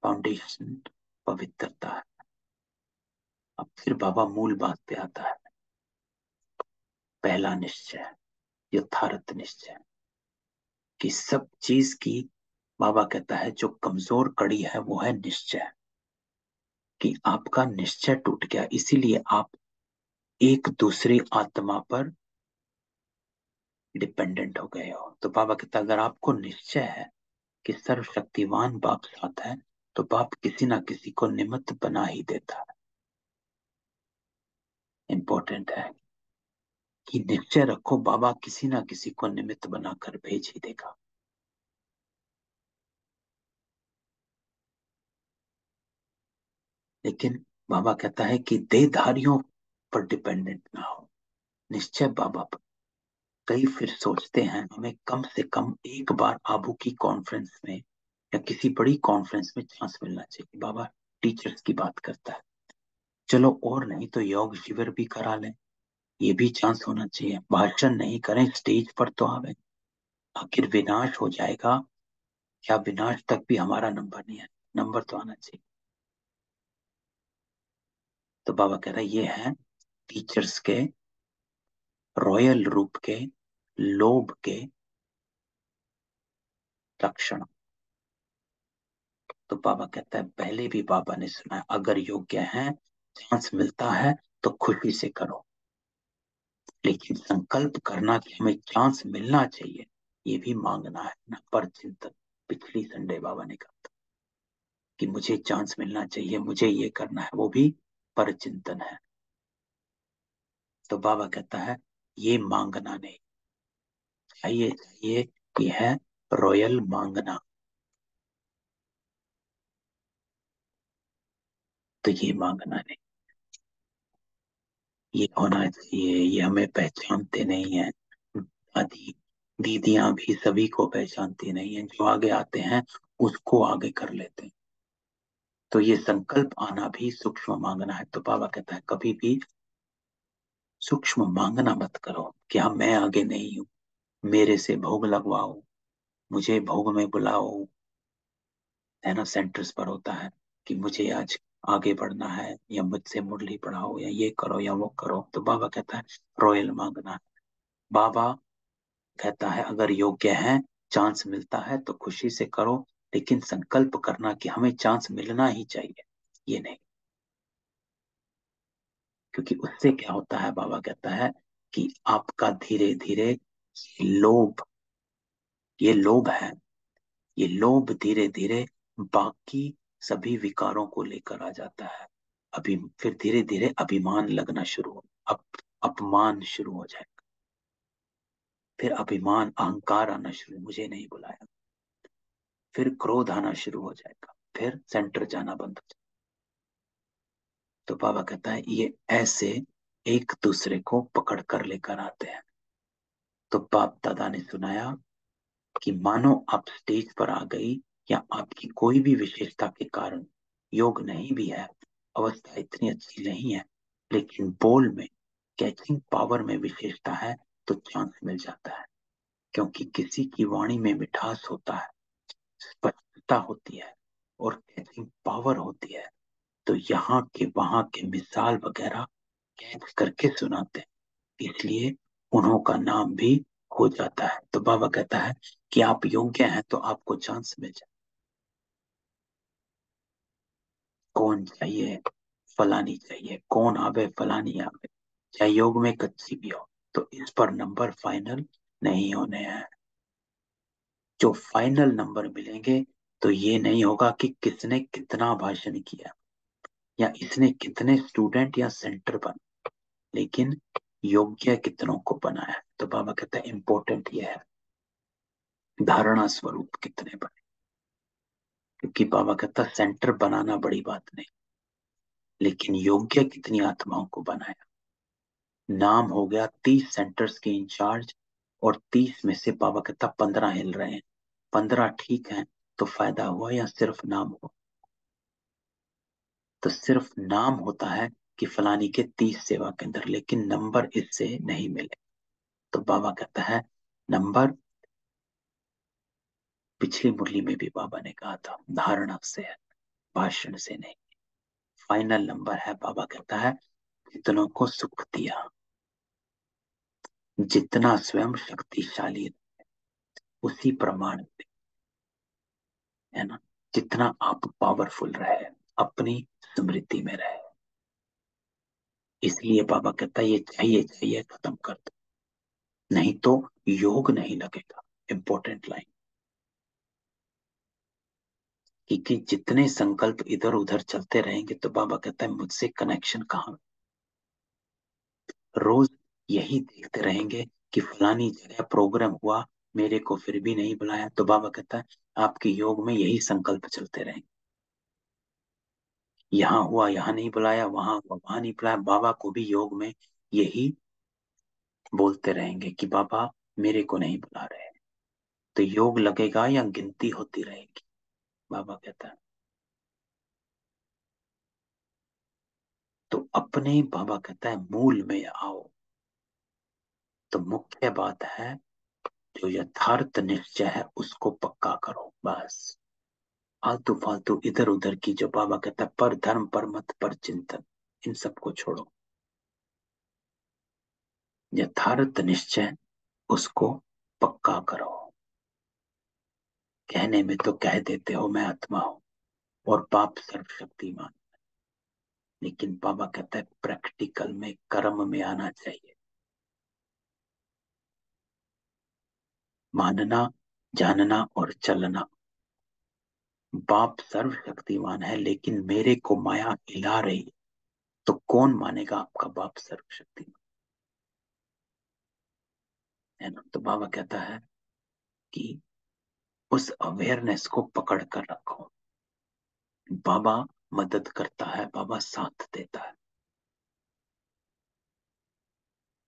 फाउंडेशन पवित्रता है। अब फिर बाबा मूल बात पे आता है। पहला निश्चय, यथार्थ निश्चय, कि सब चीज की, बाबा कहता है जो कमजोर कड़ी है वो है निश्चय। कि आपका निश्चय टूट गया, इसीलिए आप एक दूसरी आत्मा पर डिपेंडेंट हो गए हो। तो बाबा कहता अगर आपको निश्चय है कि सर्वशक्तिवान बाप साथ है, तो बाप किसी ना किसी को निमित्त बना ही देता है। इंपॉर्टेंट है कि निश्चय रखो, बाबा किसी ना किसी को निमित्त बनाकर भेज ही देगा। लेकिन बाबा कहता है कि देहधारियों पर डिपेंडेंट ना हो, निश्चय बाबा पर। कई फिर सोचते हैं हमें कम से कम एक बार आबू की कॉन्फ्रेंस में या किसी बड़ी कॉन्फ्रेंस में चांस मिलना चाहिए। बाबा टीचर्स की बात करता है, चलो और नहीं तो योग शिविर भी करा लें, ये भी चांस होना चाहिए। भाषण नहीं करें, स्टेज पर तो आवे। आखिर विनाश हो जाएगा, या विनाश तक भी हमारा नंबर नहीं है, नंबर तो आना चाहिए। तो बाबा कह रहा है ये है टीचर्स के रॉयल रूप के लोभ के लक्षण। तो बाबा कहता है पहले भी बाबा ने सुना है, अगर योग्य है, चांस मिलता है तो खुशी से करो, लेकिन संकल्प करना कि हमें चांस मिलना चाहिए, ये भी मांगना है ना, पर चिंतन। पिछली संडे बाबा ने कहा था कि मुझे चांस मिलना चाहिए, मुझे ये करना है, वो भी पर चिंतन है। तो बाबा कहता है ये मांगना नहीं चाहिए, चाहिए ये है रॉयल मांगना। तो ये मांगना नहीं, ये होना चाहिए, ये हमें पहचानते नहीं है। दादी दीदियां भी सभी को पहचानती नहीं है, जो आगे आते हैं उसको आगे कर लेते हैं। तो ये संकल्प आना भी सूक्ष्म मांगना है। तो बाबा कहता है कभी भी सूक्ष्म मांगना मत करो कि हाँ मैं आगे नहीं हूँ, मेरे से भोग लगवाओ, मुझे भोग में बुलाओ। है ना, सेंटर्स पर होता है कि मुझे आज आगे बढ़ना है, या मुझसे मुरली पढ़ाओ, या ये करो या वो करो। तो बाबा कहता है रॉयल मांगना है। बाबा कहता है अगर योग्य है, चांस मिलता है तो खुशी से करो, लेकिन संकल्प करना कि हमें चांस मिलना ही चाहिए, ये नहीं। क्योंकि उससे क्या होता है, बाबा कहता है कि आपका धीरे धीरे लोभ, ये लोभ है, ये लोभ धीरे धीरे बाकी सभी विकारों को लेकर आ जाता है। अभी फिर धीरे धीरे अभिमान लगना शुरू हो, अपमान शुरू हो जाएगा। फिर अभिमान अहंकार आना शुरू, मुझे नहीं बुलाया। फिर क्रोध आना शुरू हो जाएगा, फिर सेंटर जाना बंद हो जाएगा। तो बाबा कहता है ये ऐसे एक दूसरे को पकड़ कर लेकर आते हैं। तो बाप दादा ने सुनाया कि मानो आप स्टेज पर आ गई, या आपकी कोई भी विशेषता के कारण योग नहीं भी है, अवस्था इतनी अच्छी नहीं है, लेकिन बोल में, कैचिंग पावर में विशेषता है, तो चांस मिल जाता है। क्योंकि किसी की वाणी में मिठास होता है, स्पष्टता होती है, और कैचिंग पावर होती है। तो यहाँ के वहां के मिसाल वगैरह कैच करके सुनाते हैं, इसलिए उन्हों का नाम भी हो जाता है। तो बाबा कहता है कि आप योग्य हैं तो आपको चांस मिल जाए। कौन चाहिए, फलानी चाहिए, कौन आवे फलानी आवे, चाहे योग में कच्ची भी हो, तो इस पर नंबर फाइनल नहीं होने हैं। जो फाइनल नंबर मिलेंगे तो ये नहीं होगा कि किसने कितना भाषण किया या इसने कितने स्टूडेंट या सेंटर बना, लेकिन योग्य कितनों को बनाया। तो बाबा कहता है इंपॉर्टेंट ये है धारणा स्वरूप कितने बने, क्योंकि बाबा कहता है सेंटर बनाना बड़ी बात नहीं, लेकिन योग्य कितनी आत्माओं को बनाया। नाम हो गया 30 सेंटर्स के इंचार्ज, और 30 में से बाबा कहता 15 हिल रहे हैं, 15 ठीक हैं, तो फायदा हुआ या सिर्फ नाम हुआ। तो सिर्फ नाम होता है कि फलानी के 30 सेवा केंद्र, लेकिन नंबर इससे नहीं मिले। तो बाबा कहता है नंबर, पिछली मुरली में भी बाबा ने कहा था, धारणा से है, भाषण से नहीं। फाइनल नंबर है, बाबा कहता है जितनों को सुख दिया, जितना स्वयं शक्तिशाली उसी प्रमाण में, है ना, जितना आप पावरफुल रहे, अपनी स्मृति में रहे। इसलिए बाबा कहता है ये चाहिए चाहिए खत्म कर दो, नहीं तो योग नहीं लगेगा। इंपॉर्टेंट लाइन, क्योंकि जितने संकल्प इधर उधर चलते रहेंगे तो बाबा कहता है मुझसे कनेक्शन कहाँ। रोज यही देखते रहेंगे कि फलानी जगह प्रोग्राम हुआ, मेरे को फिर भी नहीं बुलाया, तो बाबा कहता है आपके योग में यही संकल्प चलते रहेंगे। यहाँ हुआ यहाँ नहीं बुलाया, वहां हुआ वहां नहीं बुलाया, बाबा को भी योग में यही बोलते रहेंगे कि बाबा मेरे को नहीं बुला रहे। तो योग लगेगा या गिनती होती रहेगी। बाबा कहता है तो अपने, बाबा कहता है मूल में आओ। तो मुख्य बात है जो यथार्थ निश्चय है उसको पक्का करो, बस। फालतू फालतू इधर उधर की, जो बाबा कहता है पर धर्म पर मत पर चिंतन, इन सबको छोड़ो। यथार्थ निश्चय उसको पक्का करो। कहने में तो कह देते हो मैं आत्मा हूं और बाप सर्वशक्तिमान, लेकिन बाबा कहता है प्रैक्टिकल में कर्म में आना चाहिए। मानना, जानना और चलना। बाप सर्वशक्तिमान है, लेकिन मेरे को माया हिला रही है, तो कौन मानेगा आपका बाप सर्वशक्तिमान, है ना। तो बाबा कहता है कि उस अवेयरनेस को पकड़ कर रखो। बाबा मदद करता है, बाबा साथ देता है,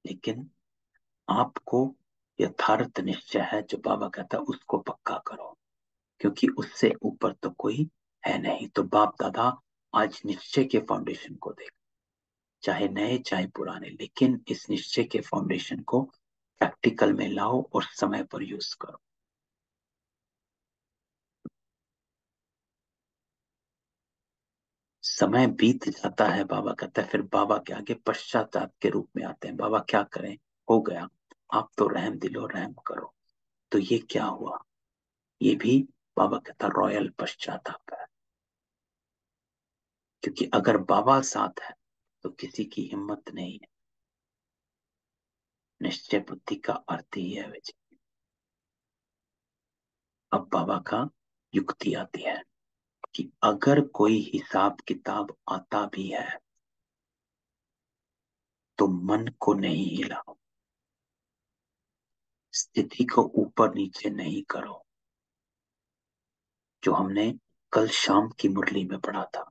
लेकिन आपको यथार्थ निश्चय है जो बाबा कहता है उसको पक्का करो, क्योंकि उससे ऊपर तो कोई है नहीं। तो बाप दादा आज निश्चय के फाउंडेशन को देख, चाहे नए चाहे पुराने, लेकिन इस निश्चय के फाउंडेशन को प्रैक्टिकल में लाओ और समय पर यूज करो। समय बीत जाता है, बाबा कहता है फिर बाबा के आगे पश्चाताप के रूप में आते हैं। बाबा क्या करें, हो गया, आप तो रहम दिलो रहम करो। तो ये क्या हुआ, ये भी बाबा कहता रॉयल पश्चाताप है। क्योंकि अगर बाबा साथ है तो किसी की हिम्मत नहीं है। निश्चय बुद्धि का अर्थ ही है विजय। अब बाबा का युक्ति आती है कि अगर कोई हिसाब किताब आता भी है तो मन को नहीं हिलाओ, स्थिति को ऊपर नीचे नहीं करो। जो हमने कल शाम की मुरली में पढ़ा था,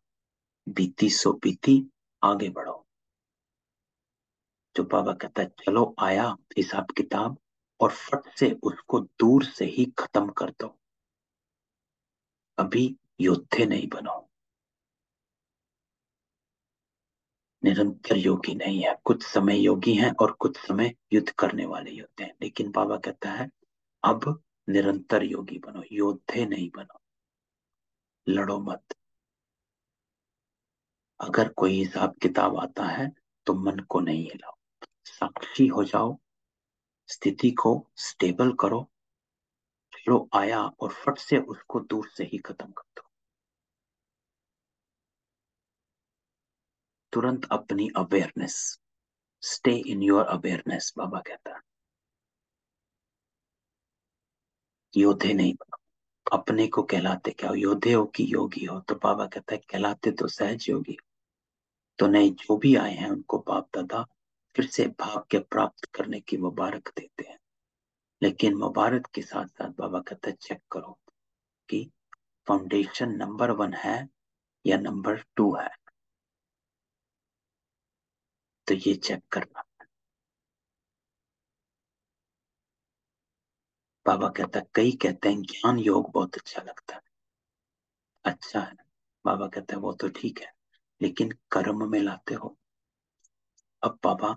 बीती सो बीती, आगे बढ़ो। जो बाबा कहता है चलो आया हिसाब किताब, और फट से उसको दूर से ही खत्म कर दो। अभी योद्धे नहीं बनो, निरंतर योगी नहीं है। कुछ समय योगी हैं और कुछ समय युद्ध करने वाले योद्धे हैं, लेकिन बाबा कहता है अब निरंतर योगी बनो, योद्धे नहीं बनो। लड़ो मत। अगर कोई हिसाब किताब आता है तो मन को नहीं हिलाओ, साक्षी हो जाओ, स्थिति को स्टेबल करो। चलो आया और फट से उसको दूर से ही खत्म कर दो। तुरंत अपनी awareness, stay in your awareness, Baba कहता है। योद्धे नहीं, अपने को कहलाते क्या हो? योद्धे हो कि योगी हो? तो बाबा कहता है कहलाते तो सहज योगी। तो नहीं, जो भी आए हैं उनको बाप दादा फिर से भाग्य प्राप्त करने की मुबारक देते हैं। लेकिन मुबारक के साथ साथ बाबा कहता है चेक करो कि फाउंडेशन नंबर 1 है या नंबर 2 है। तो ये चेक करना। बाबा कहता है, कई कहते हैं ज्ञान योग बहुत अच्छा लगता है, अच्छा है। बाबा कहता है वो तो ठीक है, लेकिन कर्म में लाते हो। अब बाबा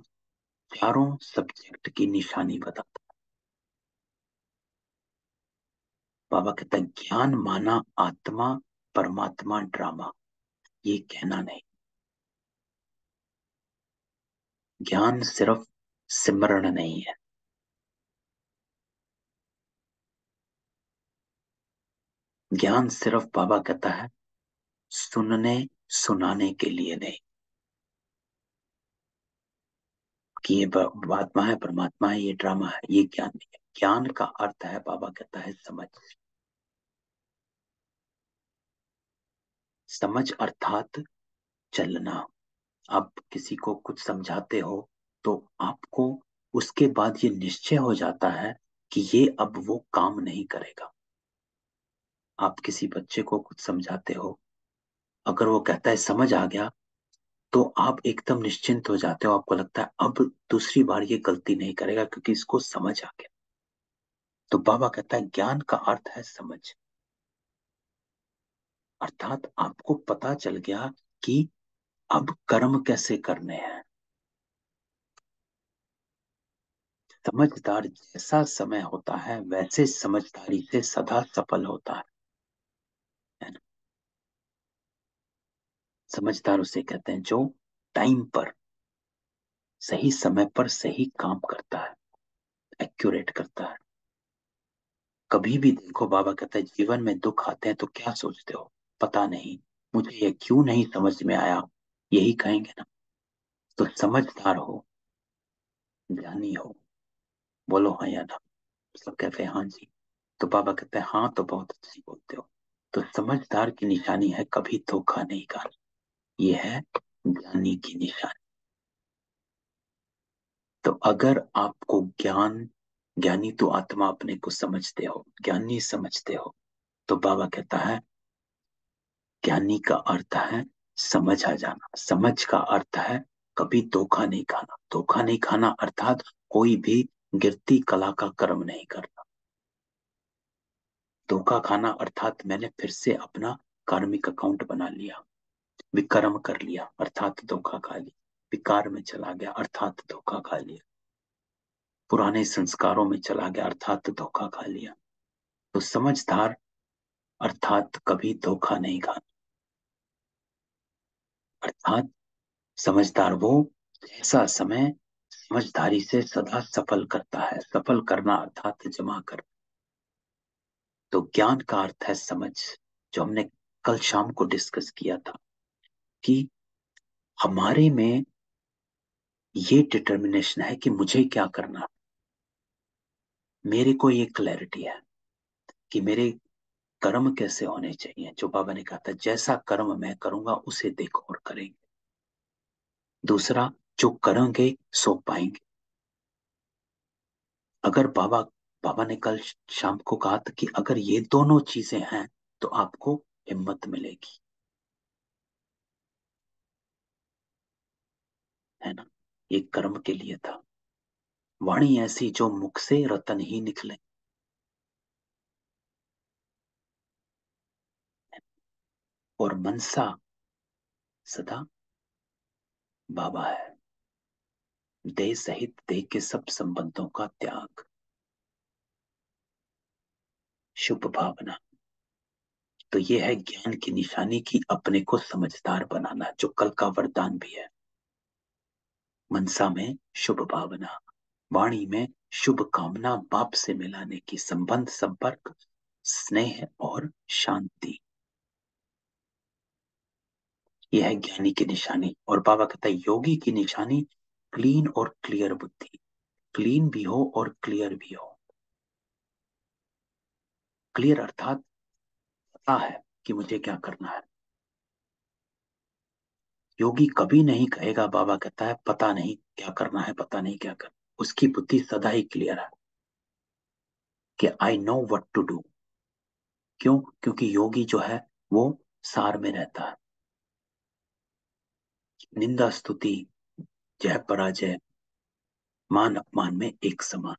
चारों सब्जेक्ट की निशानी बताता है। बाबा कहता है ज्ञान माना आत्मा परमात्मा ड्रामा, ये कहना नहीं। ज्ञान सिर्फ सिमरण नहीं है। ज्ञान सिर्फ बाबा कहता है सुनने सुनाने के लिए नहीं, कि ये आत्मा है परमात्मा है ये ड्रामा है, ये ज्ञान नहीं है। ज्ञान का अर्थ है, बाबा कहता है समझ। समझ अर्थात चलना। आप किसी को कुछ समझाते हो तो आपको उसके बाद ये निश्चय हो जाता है कि ये अब वो काम नहीं करेगा। आप किसी बच्चे को कुछ समझाते हो, अगर वो कहता है समझ आ गया, तो आप एकदम निश्चिंत हो जाते हो। आपको लगता है अब दूसरी बार ये गलती नहीं करेगा क्योंकि इसको समझ आ गया। तो बाबा कहता है ज्ञान का अर्थ है समझ, अर्थात आपको पता चल गया कि अब कर्म कैसे करने हैं। समझदार जैसा समय होता है वैसे समझदारी से सदा सफल होता है ना? समझदार उसे कहते हैं जो टाइम पर, सही समय पर सही काम करता है, एक्यूरेट करता है। कभी भी देखो, बाबा कहता है जीवन में दुख आते हैं तो क्या सोचते हो? पता नहीं, मुझे ये क्यों नहीं समझ में आया, यही कहेंगे ना? तो समझदार हो, ज्ञानी हो, बोलो हाँ या ना। सब कहते हैं हाँ जी। तो बाबा कहते हैं हाँ तो बहुत अच्छी बोलते हो। तो समझदार की निशानी है कभी धोखा नहीं खाना, ये है ज्ञानी की निशानी। तो अगर आपको ज्ञान, ज्ञानी तो आत्मा अपने को समझते हो, ज्ञानी समझते हो, तो बाबा कहता है ज्ञानी का अर्थ है समझ आ जाना। समझ का अर्थ है कभी धोखा नहीं खाना। धोखा नहीं खाना अर्थात कोई भी गिरती कला का कर्म नहीं करना। धोखा खाना अर्थात मैंने फिर से अपना कार्मिक अकाउंट बना लिया, विकर्म कर लिया अर्थात धोखा खा लिया, विकार में चला गया अर्थात धोखा खा लिया, पुराने संस्कारों में चला गया अर्थात धोखा खा लिया। तो समझदार अर्थात कभी धोखा नहीं खाना, अर्थात समझदार वो ऐसा समय समझदारी से सदा सफल करता है। सफल करना अर्थात जमा कर। तो ज्ञान का अर्थ है समझ, जो हमने कल शाम को डिस्कस किया था कि हमारे में ये डिटर्मिनेशन है कि मुझे क्या करना है। मेरे को ये क्लैरिटी है कि मेरे कर्म कैसे होने चाहिए। जो बाबा ने कहा था जैसा कर्म मैं करूंगा उसे देखो और करेंगे। दूसरा, जो करेंगे सो पाएंगे। अगर बाबा बाबा ने कल शाम को कहा था कि अगर ये दोनों चीजें हैं तो आपको हिम्मत मिलेगी, है ना? ये कर्म के लिए था। वाणी ऐसी जो मुख से रतन ही निकले, और मनसा सदा बाबा है। देह सहित देह के सब संबंधों का त्याग, शुभ भावना। तो ये है ज्ञान की निशानी की अपने को समझदार बनाना, जो कल का वरदान भी है। मनसा में शुभ भावना, वाणी में शुभ कामना, बाप से मिलाने की, संबंध संपर्क स्नेह और शांति। यह है ज्ञानी की निशानी। और बाबा कहता है योगी की निशानी क्लीन और क्लियर बुद्धि। क्लीन भी हो और क्लियर भी हो। क्लियर अर्थात पता है कि मुझे क्या करना है। योगी कभी नहीं कहेगा, बाबा कहता है पता नहीं क्या करना है, पता नहीं क्या करना। उसकी बुद्धि सदा ही क्लियर है कि I know what to do. क्यों? क्योंकि योगी जो है वो सार में रहता है। निंदा स्तुति, जय पराजय, मान अपमान में एक समान।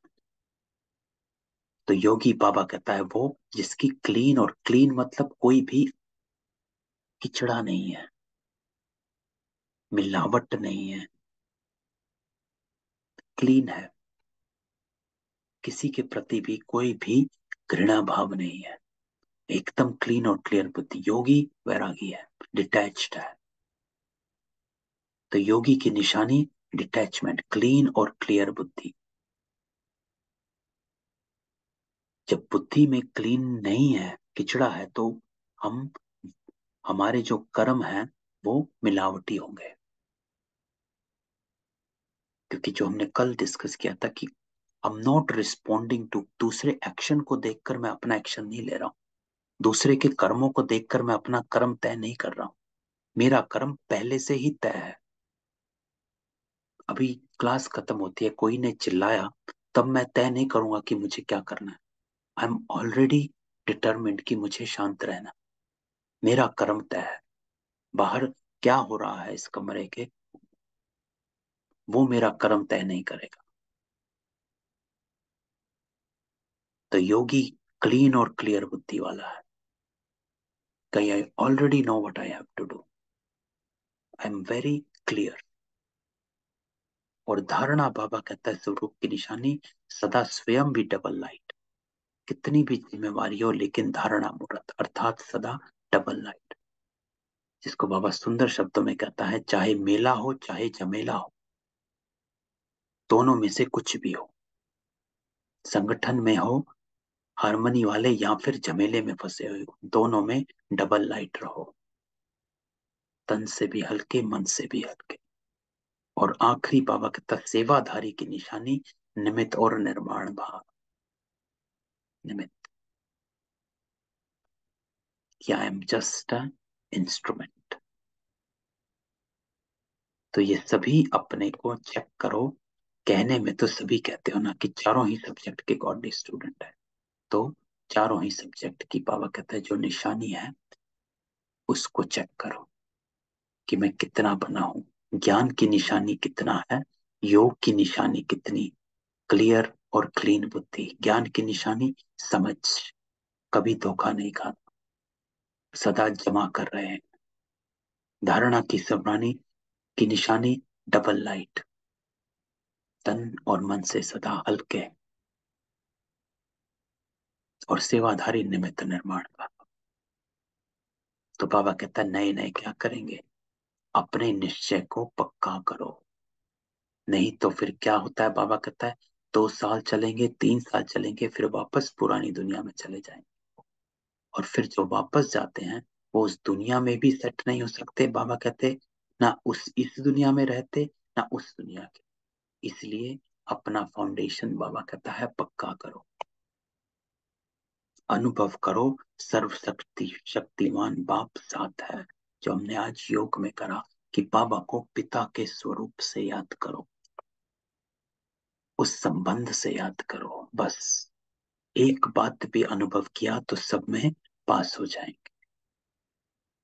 तो योगी बाबा कहता है वो जिसकी क्लीन, और क्लीन मतलब कोई भी किचड़ा नहीं है, मिलावट नहीं है, क्लीन है। किसी के प्रति भी कोई भी घृणा भाव नहीं है, एकदम क्लीन और क्लियर बुद्धि। योगी वैरागी है, डिटैच्ड है। तो योगी की निशानी डिटैचमेंट, क्लीन और क्लियर बुद्धि। जब बुद्धि में क्लीन नहीं है, किचड़ा है, तो हम, हमारे जो कर्म हैं वो मिलावटी होंगे। क्योंकि जो हमने कल डिस्कस किया था कि I am not responding to, दूसरे एक्शन को देखकर मैं अपना एक्शन नहीं ले रहा हूं। दूसरे के कर्मों को देखकर मैं अपना कर्म तय नहीं कर रहा हूं। मेरा कर्म पहले से ही तय है। अभी क्लास खत्म होती है, कोई ने चिल्लाया, तब मैं तय नहीं करूंगा कि मुझे क्या करना है। आई एम ऑलरेडी डिटर्मिन्ड कि मुझे शांत रहना। मेरा कर्म तय है। बाहर क्या हो रहा है इस कमरे के, वो मेरा कर्म तय नहीं करेगा। तो योगी क्लीन और क्लियर बुद्धि वाला है। कहीं I already know what I have to do, I am very clear. और धारणा, बाबा कहता है स्वरूप की निशानी सदा स्वयं भी डबल लाइट। कितनी भी जिम्मेवारी हो, लेकिन धारणा मूर्त अर्थात सदा डबल लाइट। जिसको बाबा सुंदर शब्दों में कहता है, चाहे मेला हो चाहे जमेला हो, दोनों में से कुछ भी हो। संगठन में हो हारमोनी वाले, या फिर झमेले में फंसे हुए हो, दोनों में डबल लाइट रहो। तन से भी हल्के, मन से भी हल्के। और आखिरी बाबा कहता सेवाधारी की निशानी निमित्त और निर्माण भाव। निमित्त, कि I am just a instrument. तो ये सभी अपने को चेक करो। कहने में तो सभी कहते हो ना कि चारों ही सब्जेक्ट के गॉडली स्टूडेंट है। तो चारों ही सब्जेक्ट की बाबा कहता है जो निशानी है उसको चेक करो कि मैं कितना बना हूं। ज्ञान की निशानी कितना है, योग की निशानी कितनी, क्लियर और क्लीन बुद्धि। ज्ञान की निशानी समझ, कभी धोखा नहीं खाना, सदा जमा कर रहे हैं। धारणा की सवरानी की निशानी डबल लाइट, तन और मन से सदा हल्के। और सेवाधारी निमित्त निर्माण का। तो बाबा कहता है नए नए क्या करेंगे, अपने निश्चय को पक्का करो। नहीं तो फिर क्या होता है, बाबा कहता है 2 साल चलेंगे, 3 साल चलेंगे, फिर वापस पुरानी दुनिया में चले जाएंगे। और फिर जो वापस जाते हैं वो उस दुनिया में भी सेट नहीं हो सकते। बाबा कहते ना उस इस दुनिया में रहते, ना उस दुनिया के। इसलिए अपना फाउंडेशन, बाबा कहता है, पक्का करो। अनुभव करो, शक्तिमान बाप साथ है। जो हमने आज योग में करा कि बाबा को पिता के स्वरूप से याद करो, उस संबंध से याद करो। बस एक बात भी अनुभव किया तो सब में पास हो जाएंगे।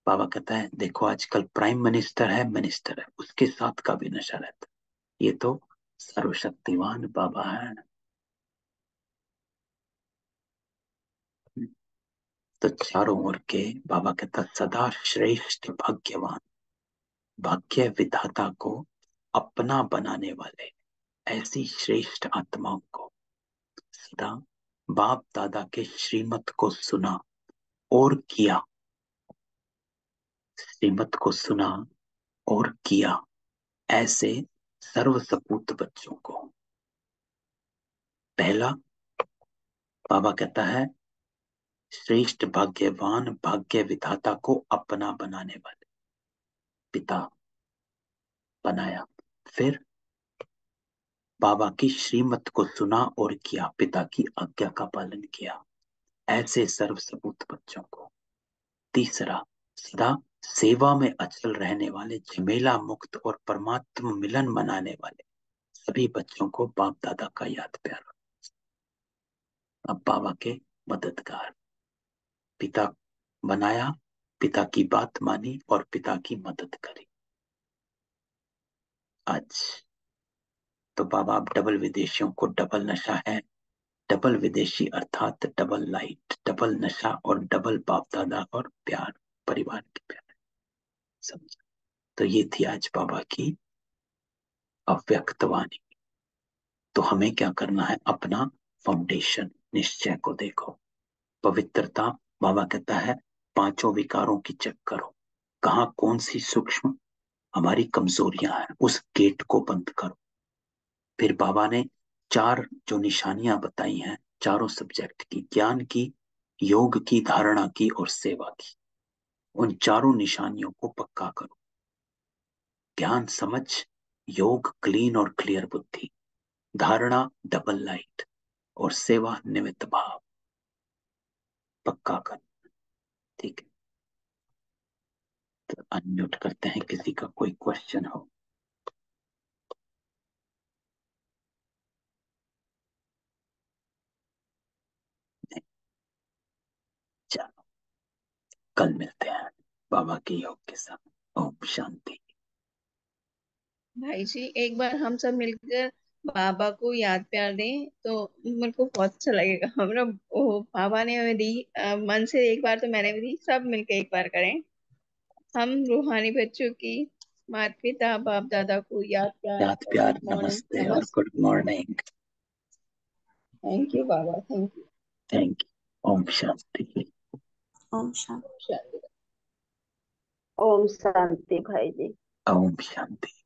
बाबा कहता है देखो आजकल प्राइम मिनिस्टर है, मिनिस्टर है, उसके साथ का भी नशा रहता है। ये तो सर्वशक्तिमान बाबा है। तो चारों ओर के बाबा कहता सदा श्रेष्ठ भाग्यवान, भाग्य विधाता को अपना बनाने वाले, ऐसी श्रेष्ठ आत्माओं को सदा बाप दादा के श्रीमत को सुना और किया। श्रीमत को सुना और किया, ऐसे सर्व सपूत बच्चों को। पहला बाबा कहता है श्रेष्ठ भाग्यवान भाग्य विधाता को अपना बनाने वाले। पिता बनाया। फिर बाबा की श्रीमत को सुना और किया, पिता की आज्ञा का पालन किया, ऐसे सर्वसबूत बच्चों को। तीसरा, सदा सेवा में अचल रहने वाले, झमेला मुक्त और परमात्मा मिलन मनाने वाले सभी बच्चों को बाप दादा का याद प्यार। अब बाबा के मददगार, पिता बनाया, पिता की बात मानी और पिता की मदद करी। आज तो बाबा अब डबल विदेशियों को डबल नशा है, डबल विदेशी अर्थात डबल लाइट, डबल नशा और डबल बाप दादा और प्यार, परिवार के प्यार। समझ। तो ये थी आज बाबा की अव्यक्त वाणी। तो हमें क्या करना है, अपना फाउंडेशन निश्चय को देखो। पवित्रता, बाबा कहता है पांचों विकारों की चेक करो, कहाँ कौन सी सूक्ष्म हमारी कमजोरियां हैं, उस गेट को बंद करो। फिर बाबा ने चार जो निशानियां बताई हैं, चारों सब्जेक्ट की, ज्ञान की, योग की, धारणा की और सेवा की, उन चारों निशानियों को पक्का करो। ज्ञान समझ, योग क्लीन और क्लियर बुद्धि, धारणा डबल लाइट और सेवा निमित्त भाव, पक्का कर। ठीक है, तो अनम्यूट करते हैं, किसी का कोई क्वेश्चन हो। नहीं, चलो कल मिलते हैं बाबा के योग के साथ। ओम शांति। भाई जी, एक बार हम सब मिलकर बाबा को याद प्यार दें तो मेरे को बहुत अच्छा लगेगा। हमरा वो बाबा ने हमें दी, मन से एक बार तो मैंने भी दी, सब मिलकर एक बार करें। हम रूहानी बच्चों की माता पिता बाप दादा को याद प्यार याद और प्यार, गुड मॉर्निंग, नमस्ते और नमस्ते। Good morning. Thank you Baba, thank thank you. ओम शांति। ओम शांति। यू। ओम शांति भाई जी। ओम शांति।